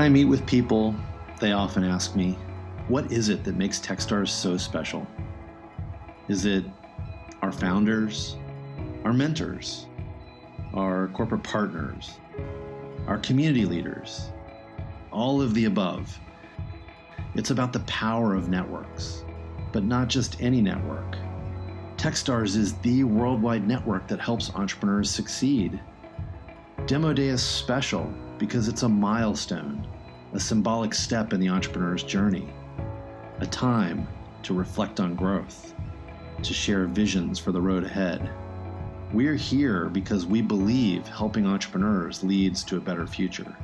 I meet with people, they often ask me, what is it that makes Techstars so special? Is it our founders, our mentors, our corporate partners, our community leaders, all of the above? It's about the power of networks, but not just any network. Techstars is the worldwide network that helps entrepreneurs succeed. Demo Day is special because it's a milestone, a symbolic step in the entrepreneur's journey, a time to reflect on growth, to share visions for the road ahead. We're here because we believe helping entrepreneurs leads to a better future.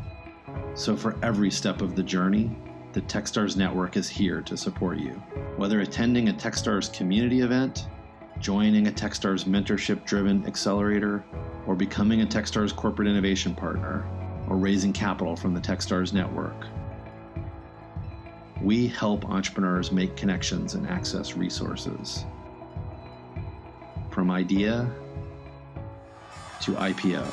So for every step of the journey, the Techstars Network is here to support you. Whether attending a Techstars community event, joining a Techstars mentorship-driven accelerator, or becoming a Techstars corporate innovation partner, or raising capital from the Techstars Network, we help entrepreneurs make connections and access resources. From idea to IPO.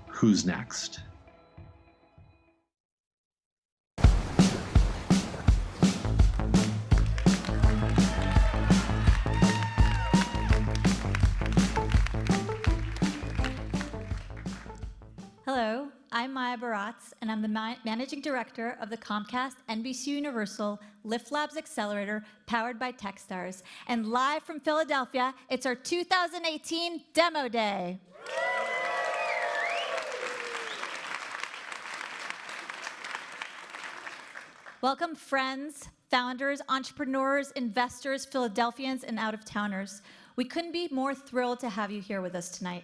Who's next? Hello, I'm Maya Baratz, and I'm the Managing Director of the Comcast NBCUniversal Lift Labs Accelerator, powered by Techstars. And live from Philadelphia, it's our 2018 Demo Day. Welcome, friends, founders, entrepreneurs, investors, Philadelphians, and out-of-towners. We couldn't be more thrilled to have you here with us tonight.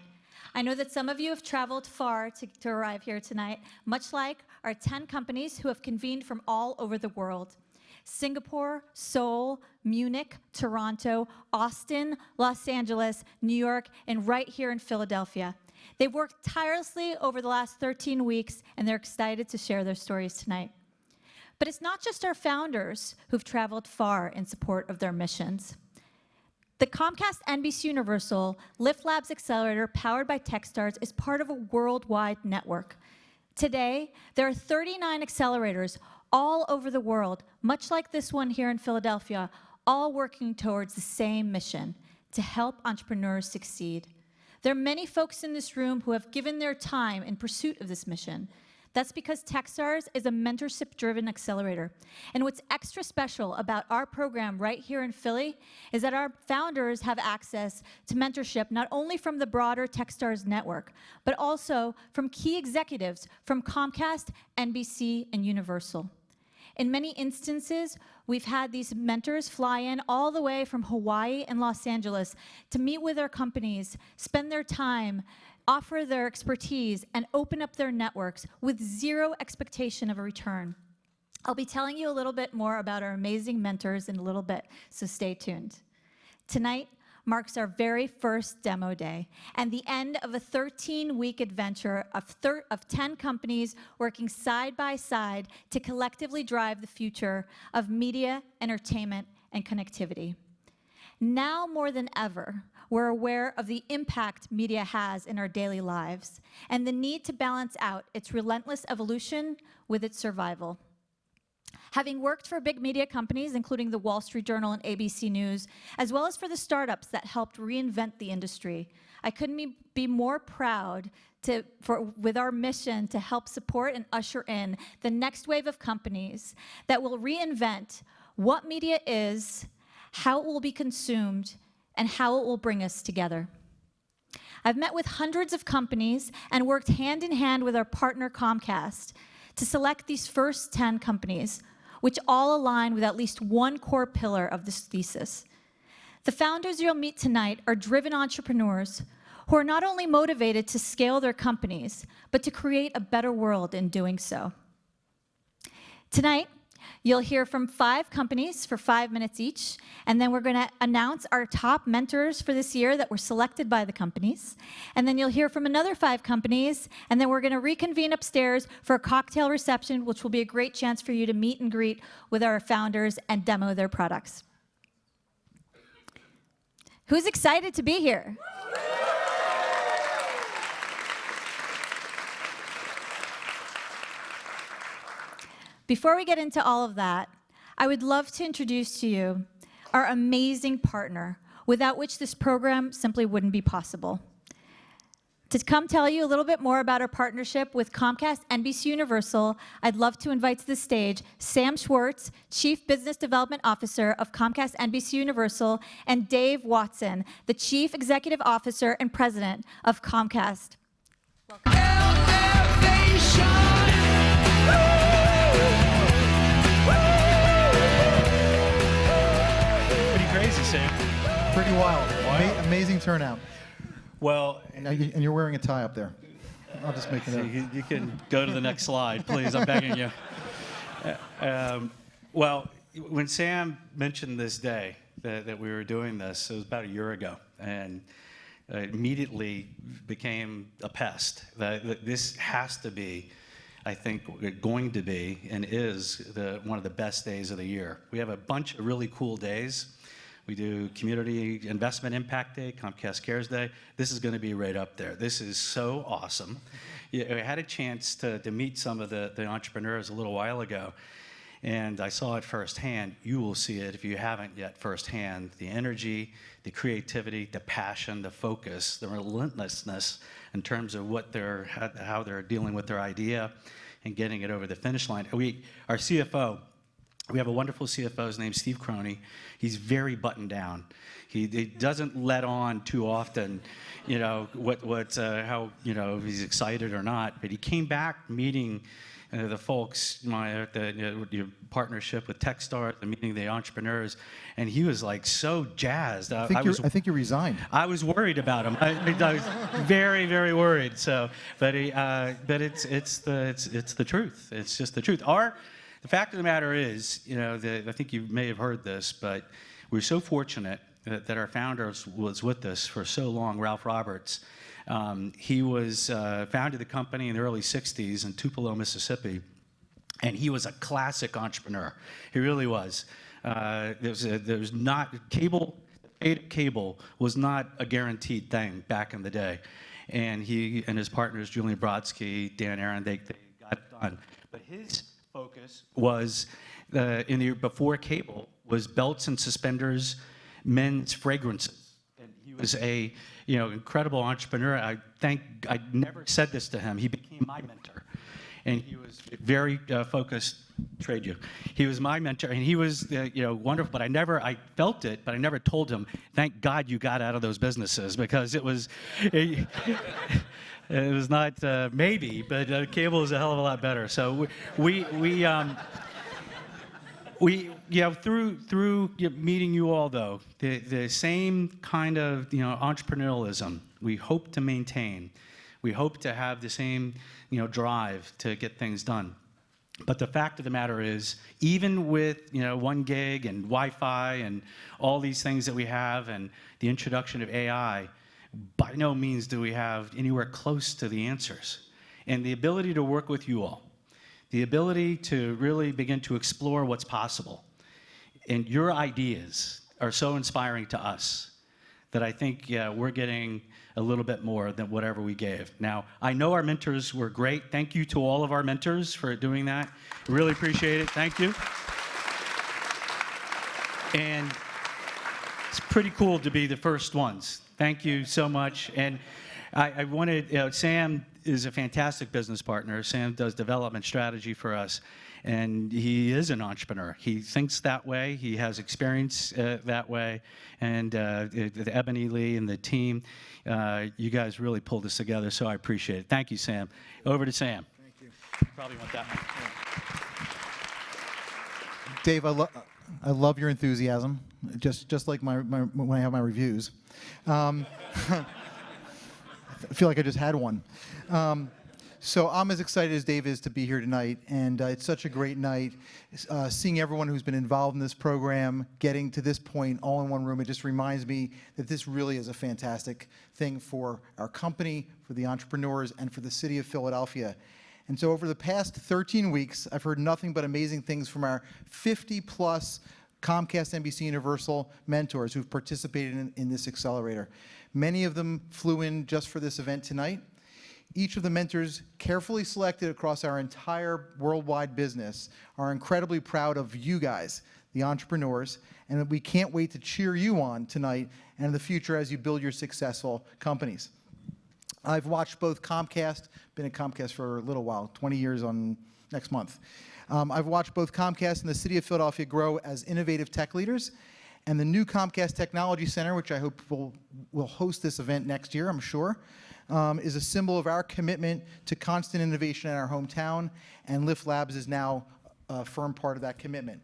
I know that some of you have traveled far to arrive here tonight, much like our 10 companies who have convened from all over the world. Singapore, Seoul, Munich, Toronto, Austin, Los Angeles, New York, and right here in Philadelphia. They've worked tirelessly over the last 13 weeks, and they're excited to share their stories tonight. But it's not just our founders who've traveled far in support of their missions. The Comcast NBCUniversal Lift Labs Accelerator, powered by Techstars, is part of a worldwide network. Today, there are 39 accelerators all over the world, much like this one here in Philadelphia, all working towards the same mission, to help entrepreneurs succeed. There are many folks in this room who have given their time in pursuit of this mission. That's because Techstars is a mentorship-driven accelerator. And what's extra special about our program right here in Philly is that our founders have access to mentorship not only from the broader Techstars network, but also from key executives from Comcast, NBC, and Universal. In many instances, we've had these mentors fly in all the way from Hawaii and Los Angeles to meet with our companies, spend their time, offer their expertise, and open up their networks with zero expectation of a return. I'll be telling you a little bit more about our amazing mentors in a little bit, so stay tuned. Tonight marks our very first Demo Day and the end of a 13-week adventure of 10 companies working side by side to collectively drive the future of media, entertainment, and connectivity. Now more than ever, we're aware of the impact media has in our daily lives and the need to balance out its relentless evolution with its survival. Having worked for big media companies, including the Wall Street Journal and ABC News, as well as for the startups that helped reinvent the industry, I couldn't be more proud with our mission to help support and usher in the next wave of companies that will reinvent what media is, how it will be consumed, and how it will bring us together. I've met with hundreds of companies and worked hand in hand with our partner Comcast to select these first 10 companies, which all align with at least one core pillar of this thesis. The founders you'll meet tonight are driven entrepreneurs who are not only motivated to scale their companies, but to create a better world in doing so. Tonight, you'll hear from 5 companies for 5 minutes each, and then we're going to announce our top mentors for this year that were selected by the companies. And then you'll hear from another 5 companies, and then we're going to reconvene upstairs for a cocktail reception, which will be a great chance for you to meet and greet with our founders and demo their products. Who's excited to be here? Before we get into all of that, I would love to introduce to you our amazing partner, without which this program simply wouldn't be possible. To come tell you a little bit more about our partnership with Comcast NBCUniversal, I'd love to invite to the stage Sam Schwartz, Chief Business Development Officer of Comcast NBCUniversal, and Dave Watson, the Chief Executive Officer and President of Comcast. Pretty crazy, Sam. Pretty wild. Wow. Amazing turnout. Well, And you're wearing a tie up there. I'll just make it up. you can go to the next slide, please. I'm begging you. Well, when Sam mentioned this day that we were doing this, it was about a year ago, and it immediately became a pest. That this has to be, I think, going to be and is one of the best days of the year. We have a bunch of really cool days. We do Community Investment Impact Day, Comcast Cares Day. This is going to be right up there. This is so awesome. I had a chance to meet some of the entrepreneurs a little while ago, and I saw it firsthand. You will see it if you haven't yet firsthand. The energy, the creativity, the passion, the focus, the relentlessness in terms of how they're dealing with their idea and getting it over the finish line. Our CFO, we have a wonderful CFO. His name's Steve Croney. He's very buttoned down. He doesn't let on too often, how he's excited or not. But he came back meeting the folks, your partnership with Techstars, the meeting of the entrepreneurs, and he was like so jazzed. I think you resigned. I was worried about him. I was very, very worried. So, but it's the truth. It's just the truth. The fact of the matter is, I think you may have heard this, but we're so fortunate that our founder was with us for so long, Ralph Roberts. He founded the company in the early 60s in Tupelo, Mississippi, and he was a classic entrepreneur. He really was. There was not cable. Cable was not a guaranteed thing back in the day, and he and his partners, Julian Brodsky, Dan Aaron, they got it done. But his focus was before cable was belts and suspenders, men's fragrances, and he was a incredible entrepreneur. I never said this to him. He became my mentor, and he was very focused. Trade you. He was my mentor, and he was wonderful. But I felt it, but I never told him. Thank God you got out of those businesses, because it was. It was not maybe, but cable is a hell of a lot better. So through meeting you all, though, the same kind of entrepreneurialism we hope to maintain. We hope to have the same drive to get things done. But the fact of the matter is, even with 1 gig and Wi-Fi and all these things that we have, and the introduction of AI, by no means do we have anywhere close to the answers. And the ability to work with you all, the ability to really begin to explore what's possible, and your ideas are so inspiring to us that I think we're getting a little bit more than whatever we gave. Now, I know our mentors were great. Thank you to all of our mentors for doing that. Really appreciate it. Thank you. And it's pretty cool to be the first ones. Thank you so much. And I wanted, Sam is a fantastic business partner. Sam does development strategy for us, and he is an entrepreneur. He thinks that way. He has experience that way. And Ebony Lee and the team, you guys really pulled this together, so I appreciate it. Thank you, Sam. Over to Sam. Thank you. Probably want that one. Dave, I love your enthusiasm, just like when I have my reviews. I feel like I just had one. So I'm as excited as Dave is to be here tonight, and it's such a great night. Seeing everyone who's been involved in this program, getting to this point all in one room, it just reminds me that this really is a fantastic thing for our company, for the entrepreneurs, and for the city of Philadelphia. And so over the past 13 weeks, I've heard nothing but amazing things from our 50-plus Comcast NBCUniversal mentors who've participated in this accelerator. Many of them flew in just for this event tonight. Each of the mentors carefully selected across our entire worldwide business are incredibly proud of you guys, the entrepreneurs, and we can't wait to cheer you on tonight and in the future as you build your successful companies. I've watched both Comcast, been at Comcast for a little while, 20 years on next month. I've watched both Comcast and the City of Philadelphia grow as innovative tech leaders, and the new Comcast Technology Center, which I hope will host this event next year, I'm sure, is a symbol of our commitment to constant innovation in our hometown, and Lift Labs is now a firm part of that commitment.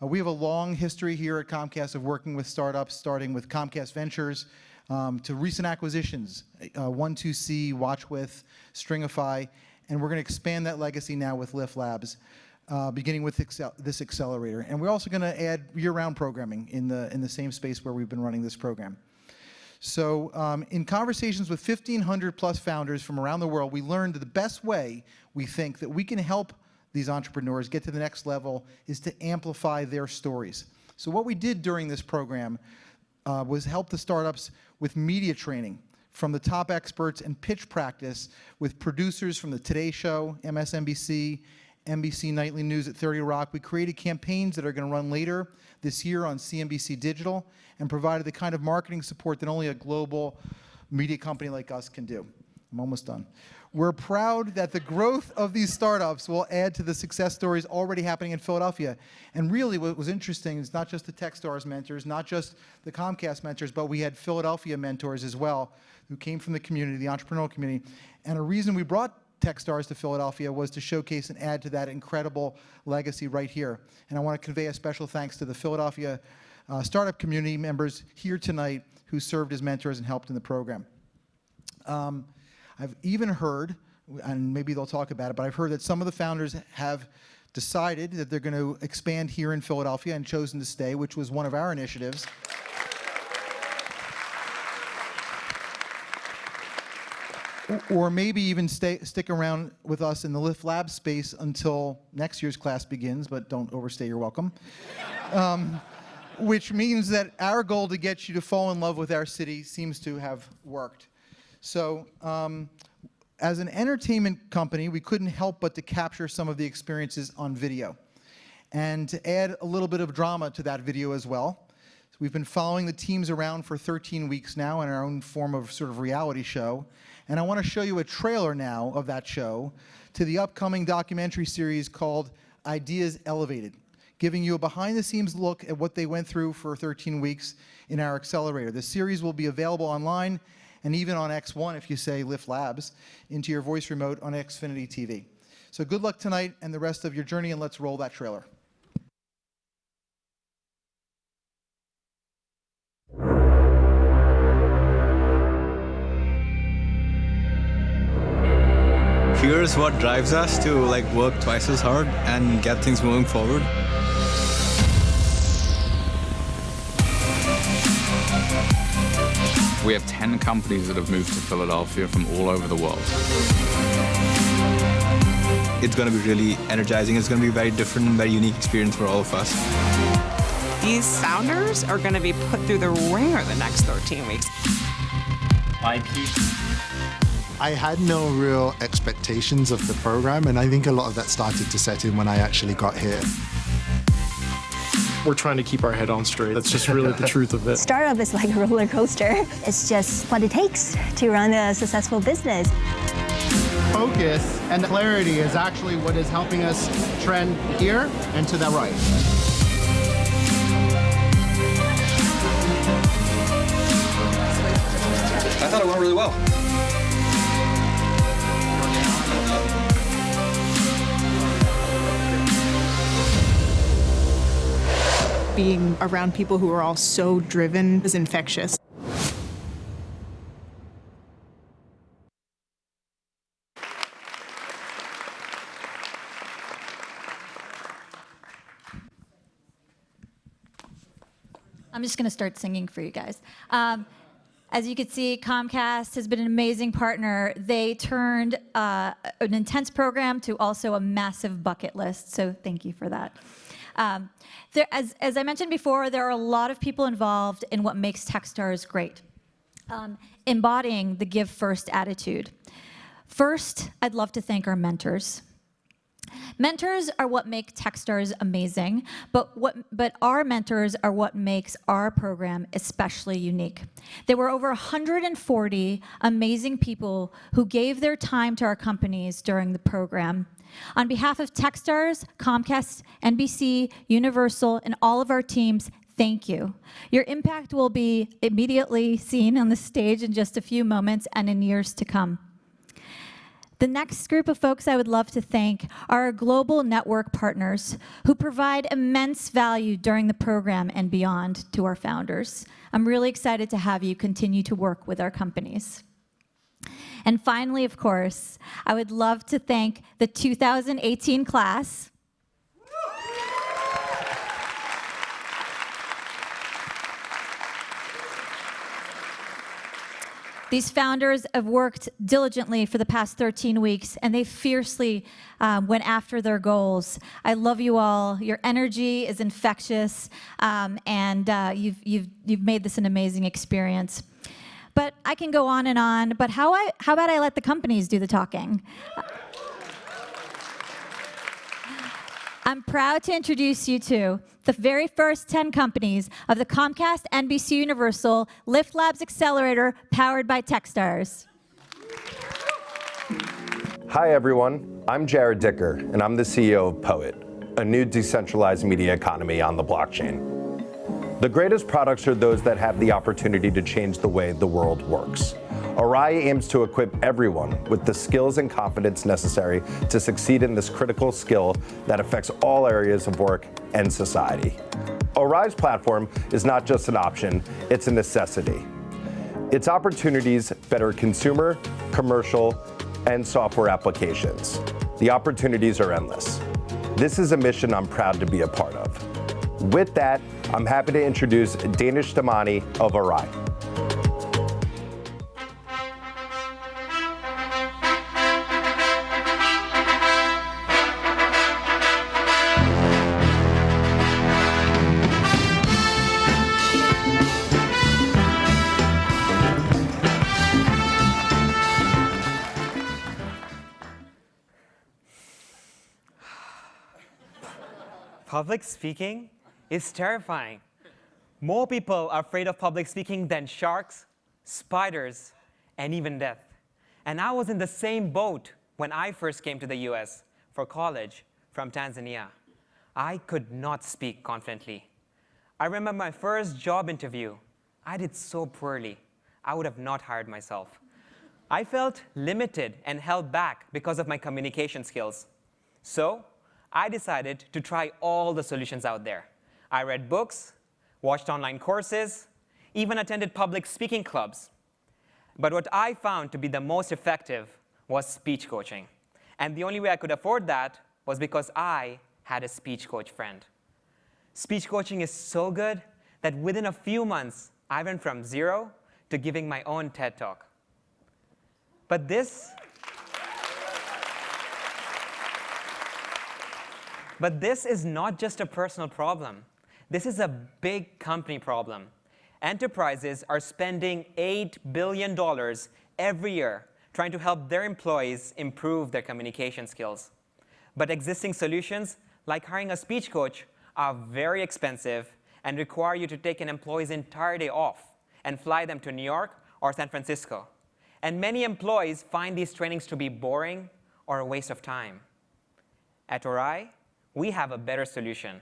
We have a long history here at Comcast of working with startups, starting with Comcast Ventures to recent acquisitions, 12C, Watchwith, Stringify, and we're going to expand that legacy now with Lift Labs, beginning with this accelerator. And we're also going to add year-round programming in the same space where we've been running this program. So in conversations with 1,500 plus founders from around the world, we learned that the best way we think that we can help these entrepreneurs get to the next level is to amplify their stories. So what we did during this program was help the startups with media training from the top experts and pitch practice with producers from the Today Show, MSNBC, NBC Nightly News at 30 Rock. We created campaigns that are going to run later this year on CNBC Digital and provided the kind of marketing support that only a global media company like us can do. I'm almost done. We're proud that the growth of these startups will add to the success stories already happening in Philadelphia. And really what was interesting is not just the Techstars mentors, not just the Comcast mentors, but we had Philadelphia mentors as well who came from the community, the entrepreneurial community. And a reason we brought Techstars to Philadelphia was to showcase and add to that incredible legacy right here. And I want to convey a special thanks to the Philadelphia startup community members here tonight who served as mentors and helped in the program. I've even heard, and maybe they'll talk about it, but I've heard that some of the founders have decided that they're going to expand here in Philadelphia and chosen to stay, which was one of our initiatives. Or maybe even stick around with us in the Lift Lab space until next year's class begins, but don't overstay your welcome. Which means that our goal to get you to fall in love with our city seems to have worked. So as an entertainment company, we couldn't help but to capture some of the experiences on video and to add a little bit of drama to that video as well. So we've been following the teams around for 13 weeks now in our own form of sort of reality show. And I want to show you a trailer now of that show to the upcoming documentary series called Ideas Elevated, giving you a behind-the-scenes look at what they went through for 13 weeks in our Accelerator. The series will be available online and even on X1 if you say Lift Labs into your voice remote on Xfinity TV. So good luck tonight and the rest of your journey, and let's roll that trailer. Here's what drives us to work twice as hard and get things moving forward. We have 10 companies that have moved to Philadelphia from all over the world. It's going to be really energizing. It's going to be a very different and very unique experience for all of us. These founders are going to be put through the ringer the next 13 weeks. I had no real expectations of the program, and I think a lot of that started to set in when I actually got here. We're trying to keep our head on straight. That's just really the truth of it. Startup is like a roller coaster. It's just what it takes to run a successful business. Focus and clarity is actually what is helping us trend here and to the right. I thought it went really well. Being around people who are all so driven is infectious. I'm just going to start singing for you guys. As you can see, Comcast has been an amazing partner. They turned an intense program to also a massive bucket list, so thank you for that. As I mentioned before, there are a lot of people involved in what makes Techstars great, embodying the give first attitude. First, I'd love to thank our mentors. Mentors are what make Techstars amazing, but our mentors are what makes our program especially unique. There were over 140 amazing people who gave their time to our companies during the program. On behalf of Techstars, Comcast, NBC, Universal, and all of our teams, thank you. Your impact will be immediately seen on the stage in just a few moments and in years to come. The next group of folks I would love to thank are our global network partners who provide immense value during the program and beyond to our founders. I'm really excited to have you continue to work with our companies. And finally, of course, I would love to thank the 2018 class. These founders have worked diligently for the past 13 weeks, and they fiercely went after their goals. I love you all. Your energy is infectious, and you've made this an amazing experience. But I can go on, but how about I let the companies do the talking? I'm proud to introduce you to the very first 10 companies of the Comcast NBCUniversal Lift Labs Accelerator powered by Techstars. Hi everyone, I'm Jared Dicker, and I'm the CEO of Poet, a new decentralized media economy on the blockchain. The greatest products are those that have the opportunity to change the way the world works. Orai aims to equip everyone with the skills and confidence necessary to succeed in this critical skill that affects all areas of work and society. Orai's platform is not just an option, it's a necessity. Its opportunities better consumer, commercial, and software applications. The opportunities are endless. This is a mission I'm proud to be a part of. With that, I'm happy to introduce Danish Damani of Orai. Public speaking is terrifying. More people are afraid of public speaking than sharks, spiders, and even death. And I was in the same boat when I first came to the US for college from Tanzania. I could not speak confidently. I remember my first job interview. I did so poorly. I would have not hired myself. I felt limited and held back because of my communication skills. So I decided to try all the solutions out there. I read books, watched online courses, even attended public speaking clubs. But what I found to be the most effective was speech coaching. And the only way I could afford that was because I had a speech coach friend. Speech coaching is so good that within a few months, I went from 0 to giving my own TED Talk. But this is not just a personal problem. This is a big company problem. Enterprises are spending $8 billion every year trying to help their employees improve their communication skills. But existing solutions, like hiring a speech coach, are very expensive and require you to take an employee's entire day off and fly them to New York or San Francisco. And many employees find these trainings to be boring or a waste of time. At Orai, we have a better solution.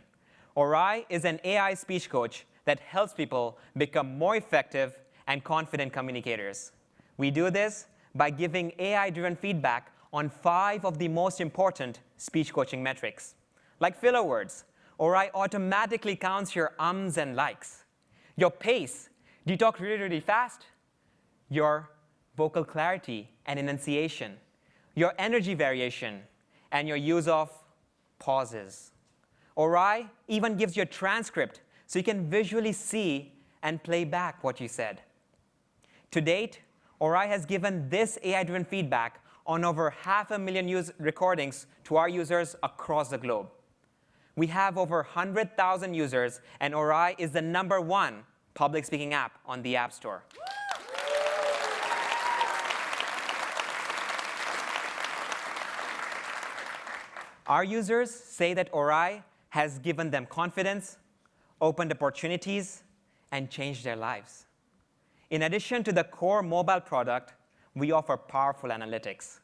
Orai is an AI speech coach that helps people become more effective and confident communicators. We do this by giving AI-driven feedback on 5 of the most important speech coaching metrics. Like filler words, Orai automatically counts your ums and likes. Your pace, do you talk really, really fast? Your vocal clarity and enunciation, your energy variation, and your use of pauses. Orai even gives you a transcript so you can visually see and play back what you said. To date, Orai has given this AI-driven feedback on over 500,000 recordings to our users across the globe. We have over 100,000 users, and Orai is the #1 public speaking app on the App Store. Our users say that Orai has given them confidence, opened opportunities, and changed their lives. In addition to the core mobile product, we offer powerful analytics.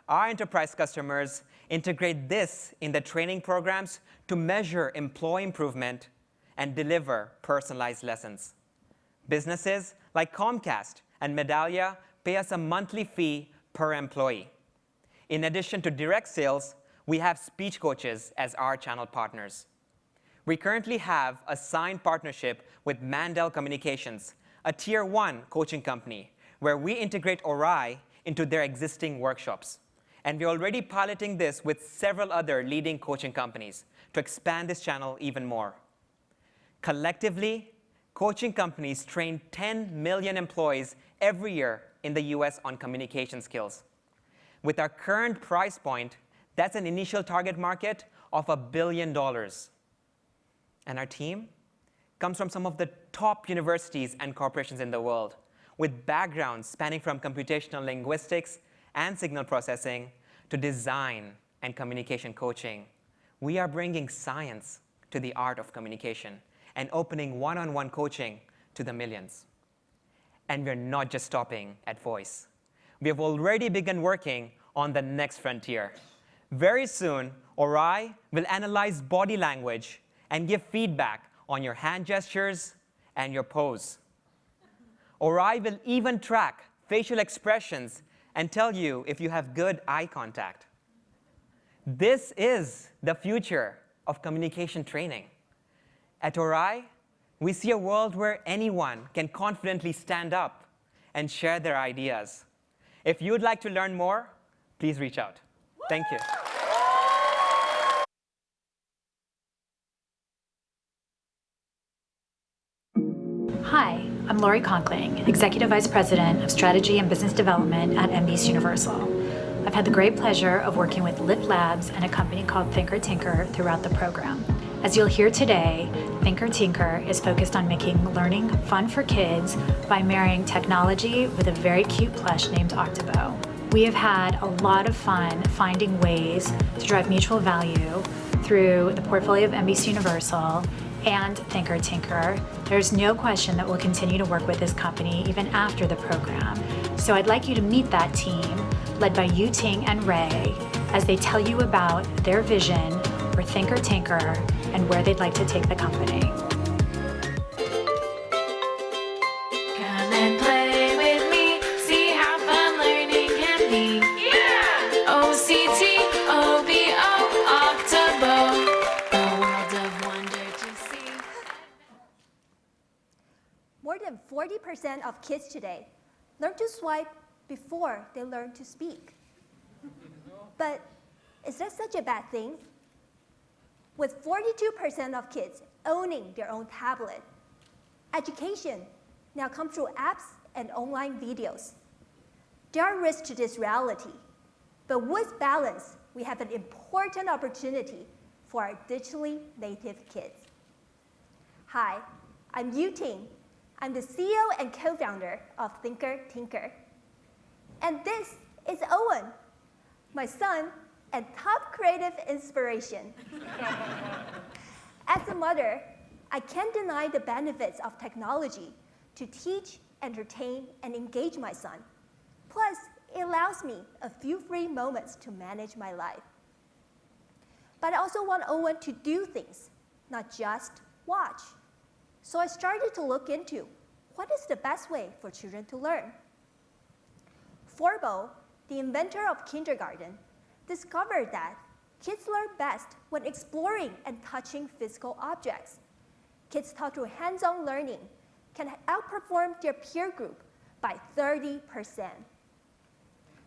Our enterprise customers integrate this in the training programs to measure employee improvement and deliver personalized lessons. Businesses like Comcast and Medallia pay us a monthly fee per employee. In addition to direct sales, we have speech coaches as our channel partners. We currently have a signed partnership with Mandel Communications, a Tier 1 coaching company, where we integrate Orai into their existing workshops. And we're already piloting this with several other leading coaching companies to expand this channel even more. Collectively, coaching companies train 10 million employees every year in the US on communication skills. With our current price point, that's an initial target market of $1 billion. And our team comes from some of the top universities and corporations in the world, with backgrounds spanning from computational linguistics and signal processing to design and communication coaching. We are bringing science to the art of communication and opening one-on-one coaching to the millions. And we're not just stopping at voice. We have already begun working on the next frontier. Very soon, Orai will analyze body language and give feedback on your hand gestures and your pose. Orai will even track facial expressions and tell you if you have good eye contact. This is the future of communication training. At Orai, we see a world where anyone can confidently stand up and share their ideas. If you'd like to learn more, please reach out. Thank you. Hi, I'm Lori Conkling, Executive Vice President of Strategy and Business Development at NBCUniversal. I've had the great pleasure of working with Lift Labs and a company called Thinker Tinker throughout the program. As you'll hear today, Thinker Tinker is focused on making learning fun for kids by marrying technology with a very cute plush named Octobo. We have had a lot of fun finding ways to drive mutual value through the portfolio of NBCUniversal and Thinker Tinker. There's no question that we'll continue to work with this company even after the program. So I'd like you to meet that team, led by Yu Ting and Ray, as they tell you about their vision for Thinker Tinker and where they'd like to take the company. Come and play with me, see how fun learning can be. Yeah! O-C-T-O-B-O, Octobo, a world of wonder to see. More than 40% of kids today learn to swipe before they learn to speak. But is that such a bad thing? With 42% of kids owning their own tablet, education now comes through apps and online videos. There are risks to this reality, but with balance, we have an important opportunity for our digitally native kids. Hi, I'm Yu Ting. I'm the CEO and co-founder of Thinker Tinker. And this is Owen, my son and top creative inspiration. As a mother, I can't deny the benefits of technology to teach, entertain, and engage my son. Plus, it allows me a few free moments to manage my life. But I also want Owen to do things, not just watch. So I started to look into what is the best way for children to learn. Forbo, the inventor of kindergarten, discovered that kids learn best when exploring and touching physical objects. Kids taught through hands-on learning can outperform their peer group by 30%.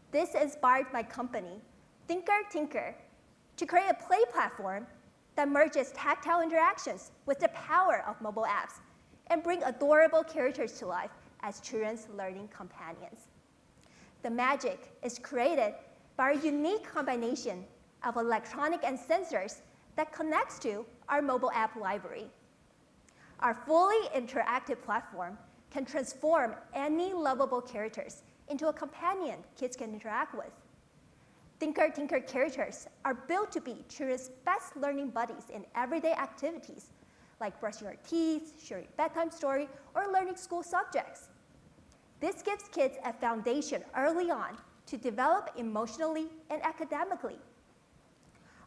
This inspired my company, Thinker Tinker, to create a play platform that merges tactile interactions with the power of mobile apps and bring adorable characters to life as children's learning companions. The magic is created by a unique combination of electronic and sensors that connects to our mobile app library. Our fully interactive platform can transform any lovable characters into a companion kids can interact with. Thinker Tinker characters are built to be children's best learning buddies in everyday activities, like brushing your teeth, sharing a bedtime story, or learning school subjects. This gives kids a foundation early on to develop emotionally and academically.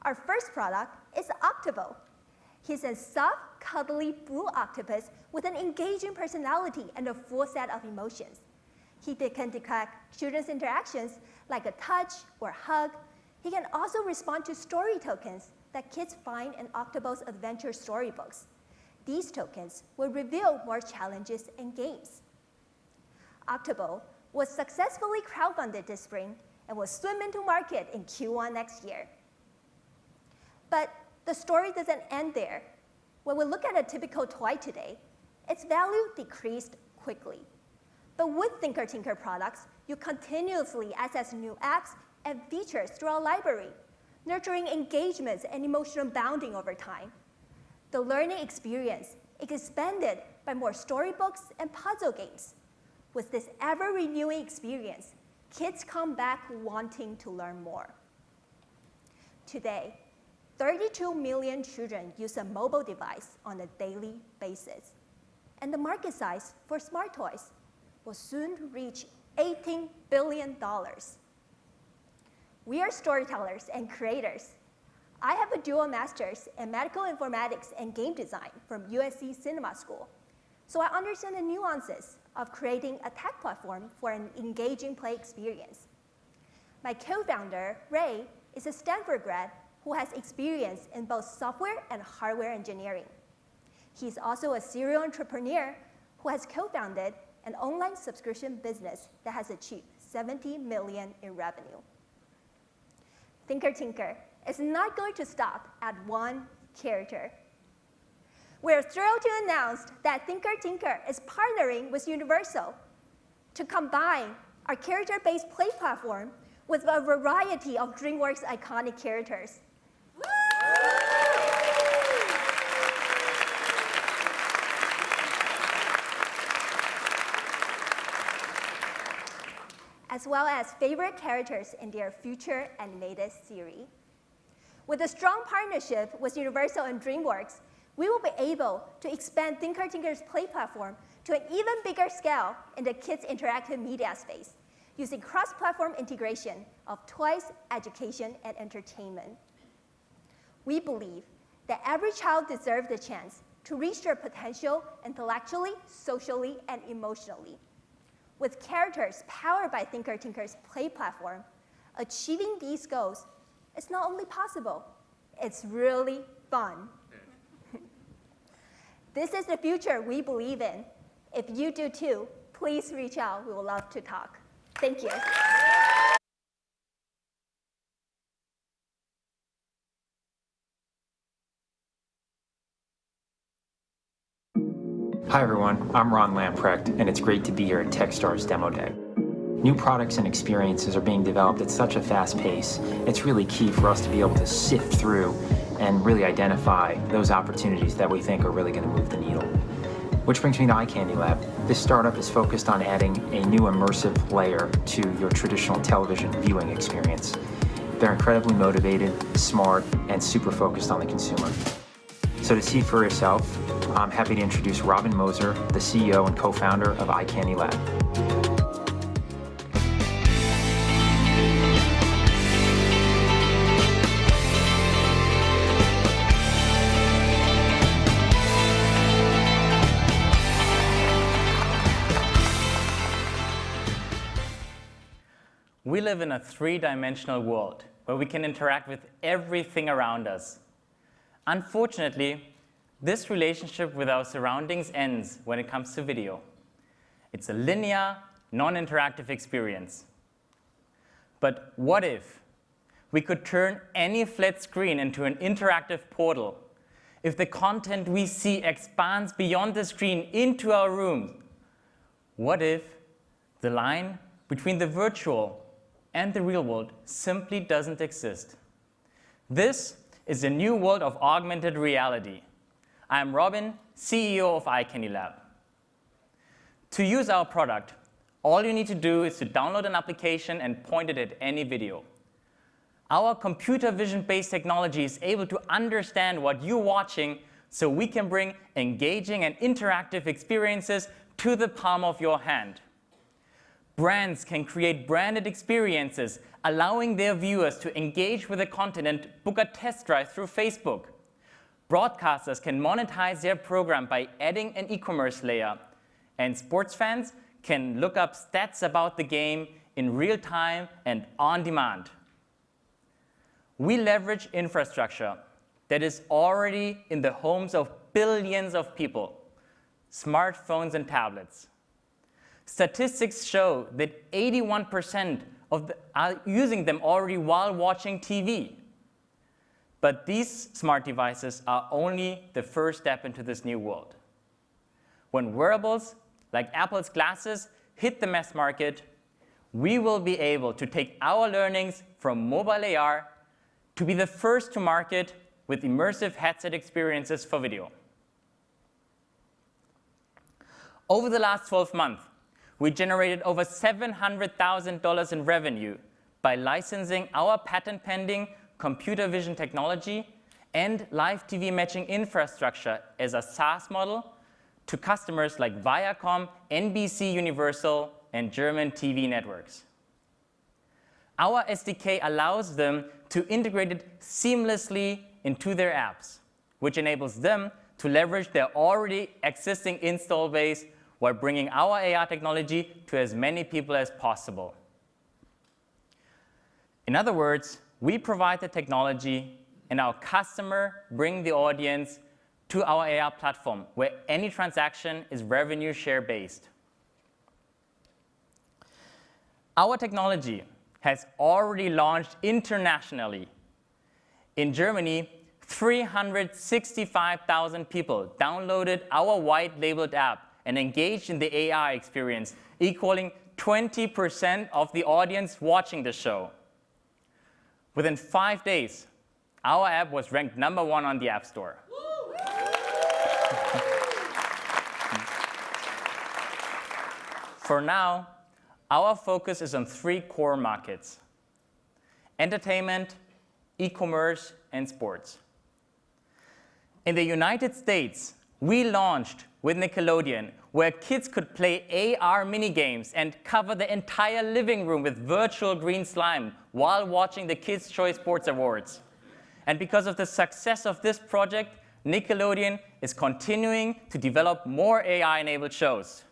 Our first product is Octavo. He's a soft, cuddly blue octopus with an engaging personality and a full set of emotions. He can detect children's interactions like a touch or hug. He can also respond to story tokens that kids find in Octobo's adventure storybooks. These tokens will reveal more challenges and games. Octobo was successfully crowdfunded this spring and will swim into market in Q1 next year. But the story doesn't end there. When we look at a typical toy today, its value decreased quickly. But with Thinker Tinker products, you continuously access new apps and features through our library, nurturing engagements and emotional bonding over time. The learning experience is expanded by more storybooks and puzzle games. With this ever-renewing experience, kids come back wanting to learn more. Today, 32 million children use a mobile device on a daily basis, and the market size for smart toys will soon reach $18 billion. We are storytellers and creators. I have a dual master's in medical informatics and game design from USC Cinema School, so I understand the nuances of creating a tech platform for an engaging play experience. My co-founder, Ray, is a Stanford grad who has experience in both software and hardware engineering. He's also a serial entrepreneur who has co-founded an online subscription business that has achieved $70 million in revenue. Thinker Tinker is not going to stop at one character. We're thrilled to announce that Thinker Tinker is partnering with Universal to combine our character-based play platform with a variety of DreamWorks iconic characters. As well as favorite characters in their future animated series. With a strong partnership with Universal and DreamWorks, we will be able to expand Thinker Tinker's play platform to an even bigger scale in the kids' interactive media space, using cross-platform integration of toys, education, and entertainment. We believe that every child deserves the chance to reach their potential intellectually, socially, and emotionally. With characters powered by Thinker Tinker's play platform, achieving these goals is not only possible, it's really fun. This is the future we believe in. If you do too, please reach out. We would love to talk. Thank you. Hi everyone, I'm Ron Lamprecht, and it's great to be here at Techstars Demo Day. New products and experiences are being developed at such a fast pace, it's really key for us to be able to sift through and really identify those opportunities that we think are really going to move the needle. Which brings me to iCandy Lab. This startup is focused on adding a new immersive layer to your traditional television viewing experience. They're incredibly motivated, smart, and super focused on the consumer. So to see for yourself, I'm happy to introduce Robin Moser, the CEO and co-founder of iCandy Lab. We live in a three-dimensional world where we can interact with everything around us. Unfortunately, this relationship with our surroundings ends when it comes to video. It's a linear, non-interactive experience. But what if we could turn any flat screen into an interactive portal? If the content we see expands beyond the screen into our rooms? What if the line between the virtual and the real world simply doesn't exist? This is the new world of augmented reality. I'm Robin, CEO of iCandy Lab. To use our product, all you need to do is to download an application and point it at any video. Our computer vision-based technology is able to understand what you're watching so we can bring engaging and interactive experiences to the palm of your hand. Brands can create branded experiences, allowing their viewers to engage with the content and book a test drive through Facebook. Broadcasters can monetize their program by adding an e-commerce layer. And sports fans can look up stats about the game in real time and on demand. We leverage infrastructure that is already in the homes of billions of people, smartphones and tablets. Statistics show that 81% are using them already while watching TV. But these smart devices are only the first step into this new world. When wearables, like Apple's glasses, hit the mass market, we will be able to take our learnings from mobile AR to be the first to market with immersive headset experiences for video. Over the last 12 months, we generated over $700,000 in revenue by licensing our patent-pending computer vision technology and live TV matching infrastructure as a SaaS model to customers like Viacom, NBCUniversal, and German TV networks. Our SDK allows them to integrate it seamlessly into their apps, which enables them to leverage their already existing install base while bringing our AR technology to as many people as possible. In other words, we provide the technology, and our customer brings the audience to our AR platform, where any transaction is revenue share based. Our technology has already launched internationally. In Germany, 365,000 people downloaded our white-labeled app and engaged in the AR experience, equaling 20% of the audience watching the show. Within 5 days, our app was ranked #1 on the App Store. For now, our focus is on 3 core markets: entertainment, e-commerce, and sports. In the United States, we launched with Nickelodeon, where kids could play AR minigames and cover the entire living room with virtual green slime while watching the Kids' Choice Sports Awards. And because of the success of this project, Nickelodeon is continuing to develop more AI-enabled shows.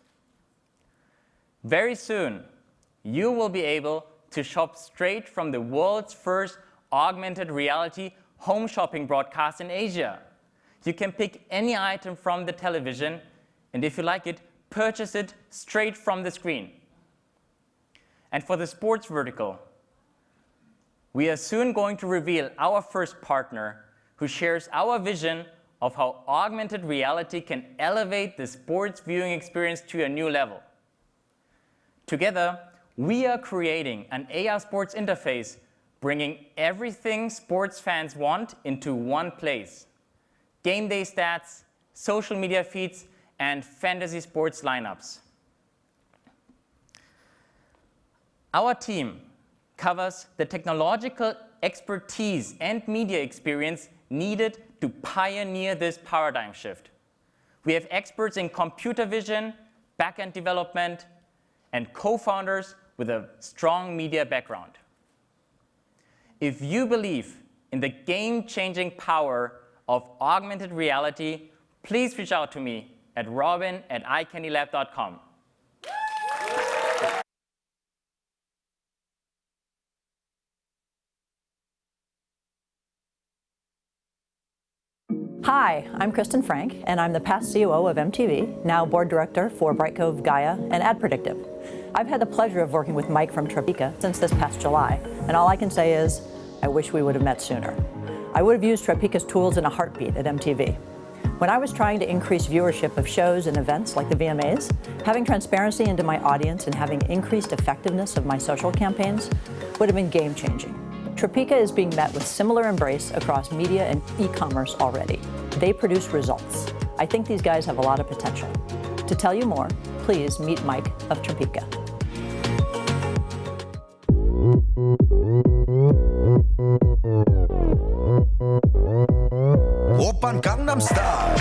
Very soon, you will be able to shop straight from the world's first augmented reality home shopping broadcast in Asia. You can pick any item from the television, and if you like it, purchase it straight from the screen. And for the sports vertical, we are soon going to reveal our first partner who shares our vision of how augmented reality can elevate the sports viewing experience to a new level. Together, we are creating an AR sports interface, bringing everything sports fans want into one place: game day stats, social media feeds, and fantasy sports lineups. Our team covers the technological expertise and media experience needed to pioneer this paradigm shift. We have experts in computer vision, back-end development, and co-founders with a strong media background. If you believe in the game-changing power of augmented reality, please reach out to me at robin@iCandyLab.com. Hi, I'm Kristen Frank, and I'm the past COO of MTV, now board director for Brightcove, Gaia, and Ad Predictive. I've had the pleasure of working with Mike from Topeka since this past July, and all I can say is, I wish we would have met sooner. I would have used Topeka's tools in a heartbeat at MTV. When I was trying to increase viewership of shows and events like the VMAs, having transparency into my audience and having increased effectiveness of my social campaigns would have been game-changing. Topeka is being met with similar embrace across media and e-commerce already. They produce results. I think these guys have a lot of potential. To tell you more, please meet Mike of Topeka. on Gangnam Style.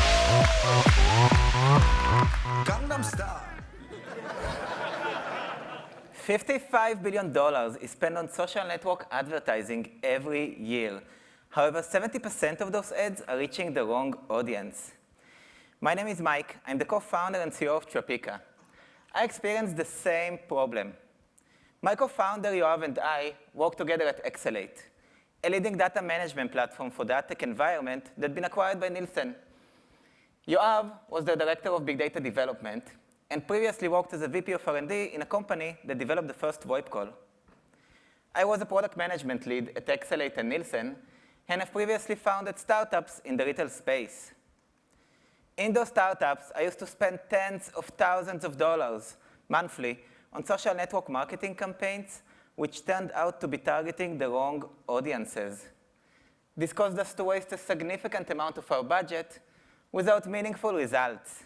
Gangnam Style. $55 billion is spent on social network advertising every year. However, 70% of those ads are reaching the wrong audience. My name is Mike. I'm the co-founder and CEO of Topeka. I experienced the same problem. My co-founder, Yoav, and I work together at Accelerator, a leading data management platform for the ad tech environment that had been acquired by Nielsen. Yoav was the director of big data development and previously worked as a VP of R&D in a company that developed the first VoIP call. I was a product management lead at Accelerator and Nielsen, and have previously founded startups in the retail space. In those startups, I used to spend tens of thousands of dollars monthly on social network marketing campaigns, which turned out to be targeting the wrong audiences. This caused us to waste a significant amount of our budget without meaningful results.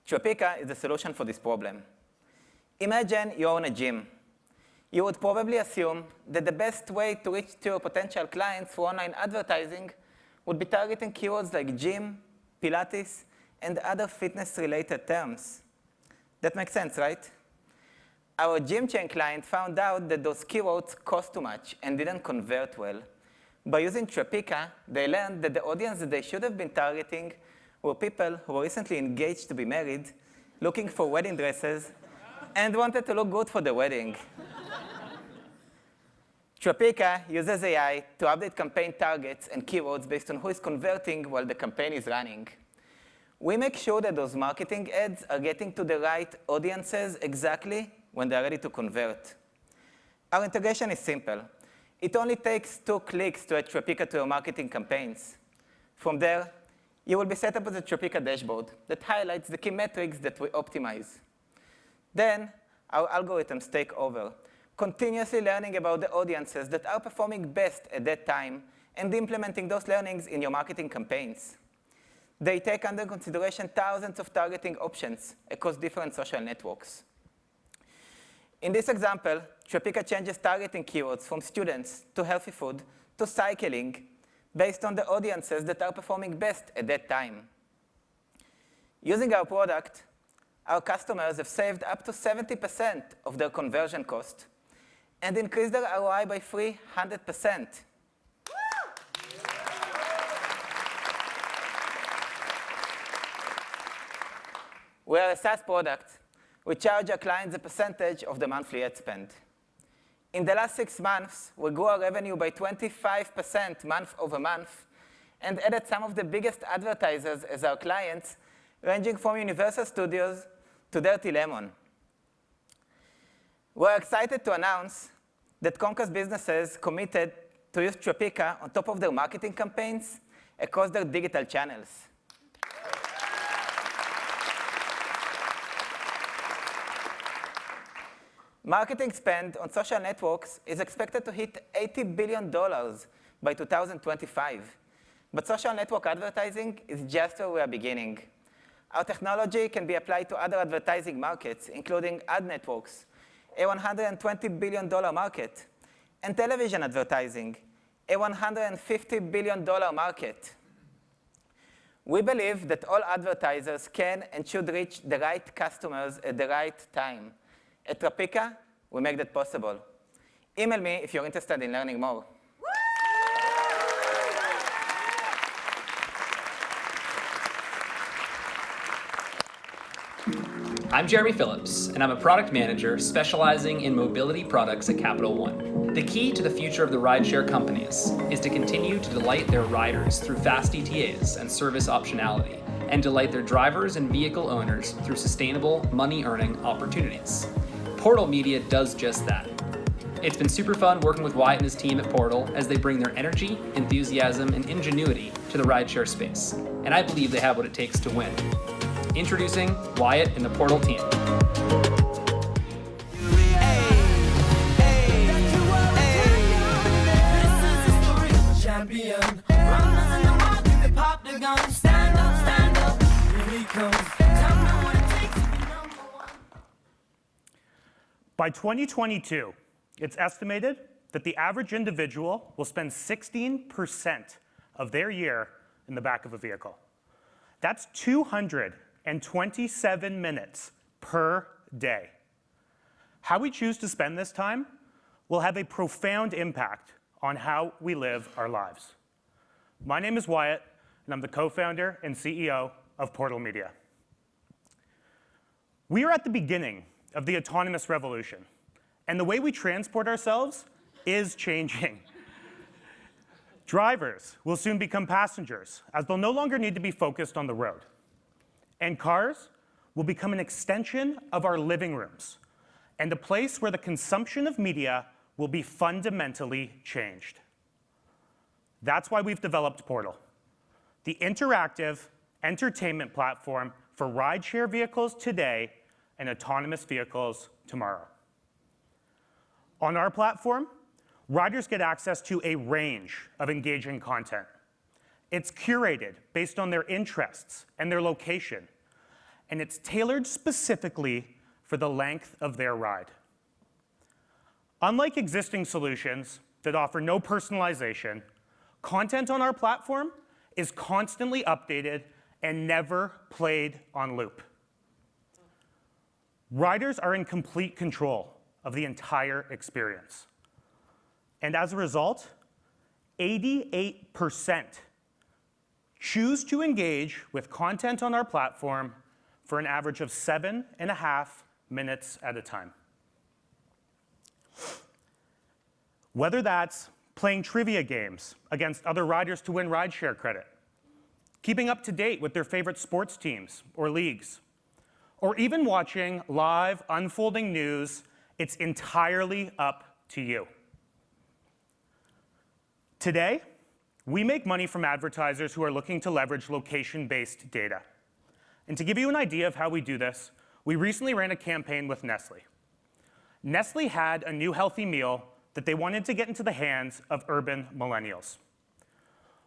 Topeka is the solution for this problem. Imagine you own a gym. You would probably assume that the best way to reach to your potential clients through online advertising would be targeting keywords like gym, Pilates, and other fitness-related terms. That makes sense, right? Our gym chain client found out that those keywords cost too much and didn't convert well. By using Topeka, they learned that the audience that they should have been targeting were people who were recently engaged to be married, looking for wedding dresses, and wanted to look good for the wedding. Topeka uses AI to update campaign targets and keywords based on who is converting while the campaign is running. We make sure that those marketing ads are getting to the right audiences exactly when they're ready to convert. Our integration is simple. It only takes 2 clicks to add Topeka to your marketing campaigns. From there, you will be set up with a Topeka dashboard that highlights the key metrics that we optimize. Then, our algorithms take over, continuously learning about the audiences that are performing best at that time and implementing those learnings in your marketing campaigns. They take under consideration thousands of targeting options across different social networks. In this example, Topeka changes targeting keywords from students to healthy food to cycling based on the audiences that are performing best at that time. Using our product, our customers have saved up to 70% of their conversion cost and increased their ROI by 300%. We are a SaaS product. We charge our clients a percentage of the monthly ad spend. In the last 6 months, we grew our revenue by 25% month over month and added some of the biggest advertisers as our clients, ranging from Universal Studios to Dirty Lemon. We're excited to announce that Comcast businesses committed to use Topeka on top of their marketing campaigns across their digital channels. Marketing spend on social networks is expected to hit $80 billion by 2025. But social network advertising is just where we are beginning. Our technology can be applied to other advertising markets, including ad networks, a $120 billion market, and television advertising, a $150 billion market. We believe that all advertisers can and should reach the right customers at the right time. At Topeka, we make that possible. Email me if you're interested in learning more. I'm Jeremy Phillips, and I'm a product manager specializing in mobility products at Capital One. The key to the future of the rideshare companies is to continue to delight their riders through fast ETAs and service optionality, and delight their drivers and vehicle owners through sustainable money-earning opportunities. Portal Media does just that. It's been super fun working with Wyatt and his team at Portal as they bring their energy, enthusiasm, and ingenuity to the rideshare space, and I believe they have what it takes to win. Introducing Wyatt and the Portal team. By 2022, it's estimated that the average individual will spend 16% of their year in the back of a vehicle. That's 227 minutes per day. How we choose to spend this time will have a profound impact on how we live our lives. My name is Wyatt, and I'm the co-founder and CEO of Portal Media. We are at the beginning of the autonomous revolution, and the way we transport ourselves is changing. Drivers will soon become passengers, as they'll no longer need to be focused on the road. And cars will become an extension of our living rooms, and a place where the consumption of media will be fundamentally changed. That's why we've developed Portal, the interactive entertainment platform for rideshare vehicles today and autonomous vehicles tomorrow. On our platform, riders get access to a range of engaging content. It's curated based on their interests and their location, and it's tailored specifically for the length of their ride. Unlike existing solutions that offer no personalization, content on our platform is constantly updated and never played on loop. Riders are in complete control of the entire experience. And as a result, 88% choose to engage with content on our platform for an average of 7.5 minutes at a time. Whether that's playing trivia games against other riders to win rideshare credit, keeping up to date with their favorite sports teams or leagues, or even watching live unfolding news, it's entirely up to you. Today, we make money from advertisers who are looking to leverage location-based data. And to give you an idea of how we do this, we recently ran a campaign with Nestle. Nestle had a new healthy meal that they wanted to get into the hands of urban millennials.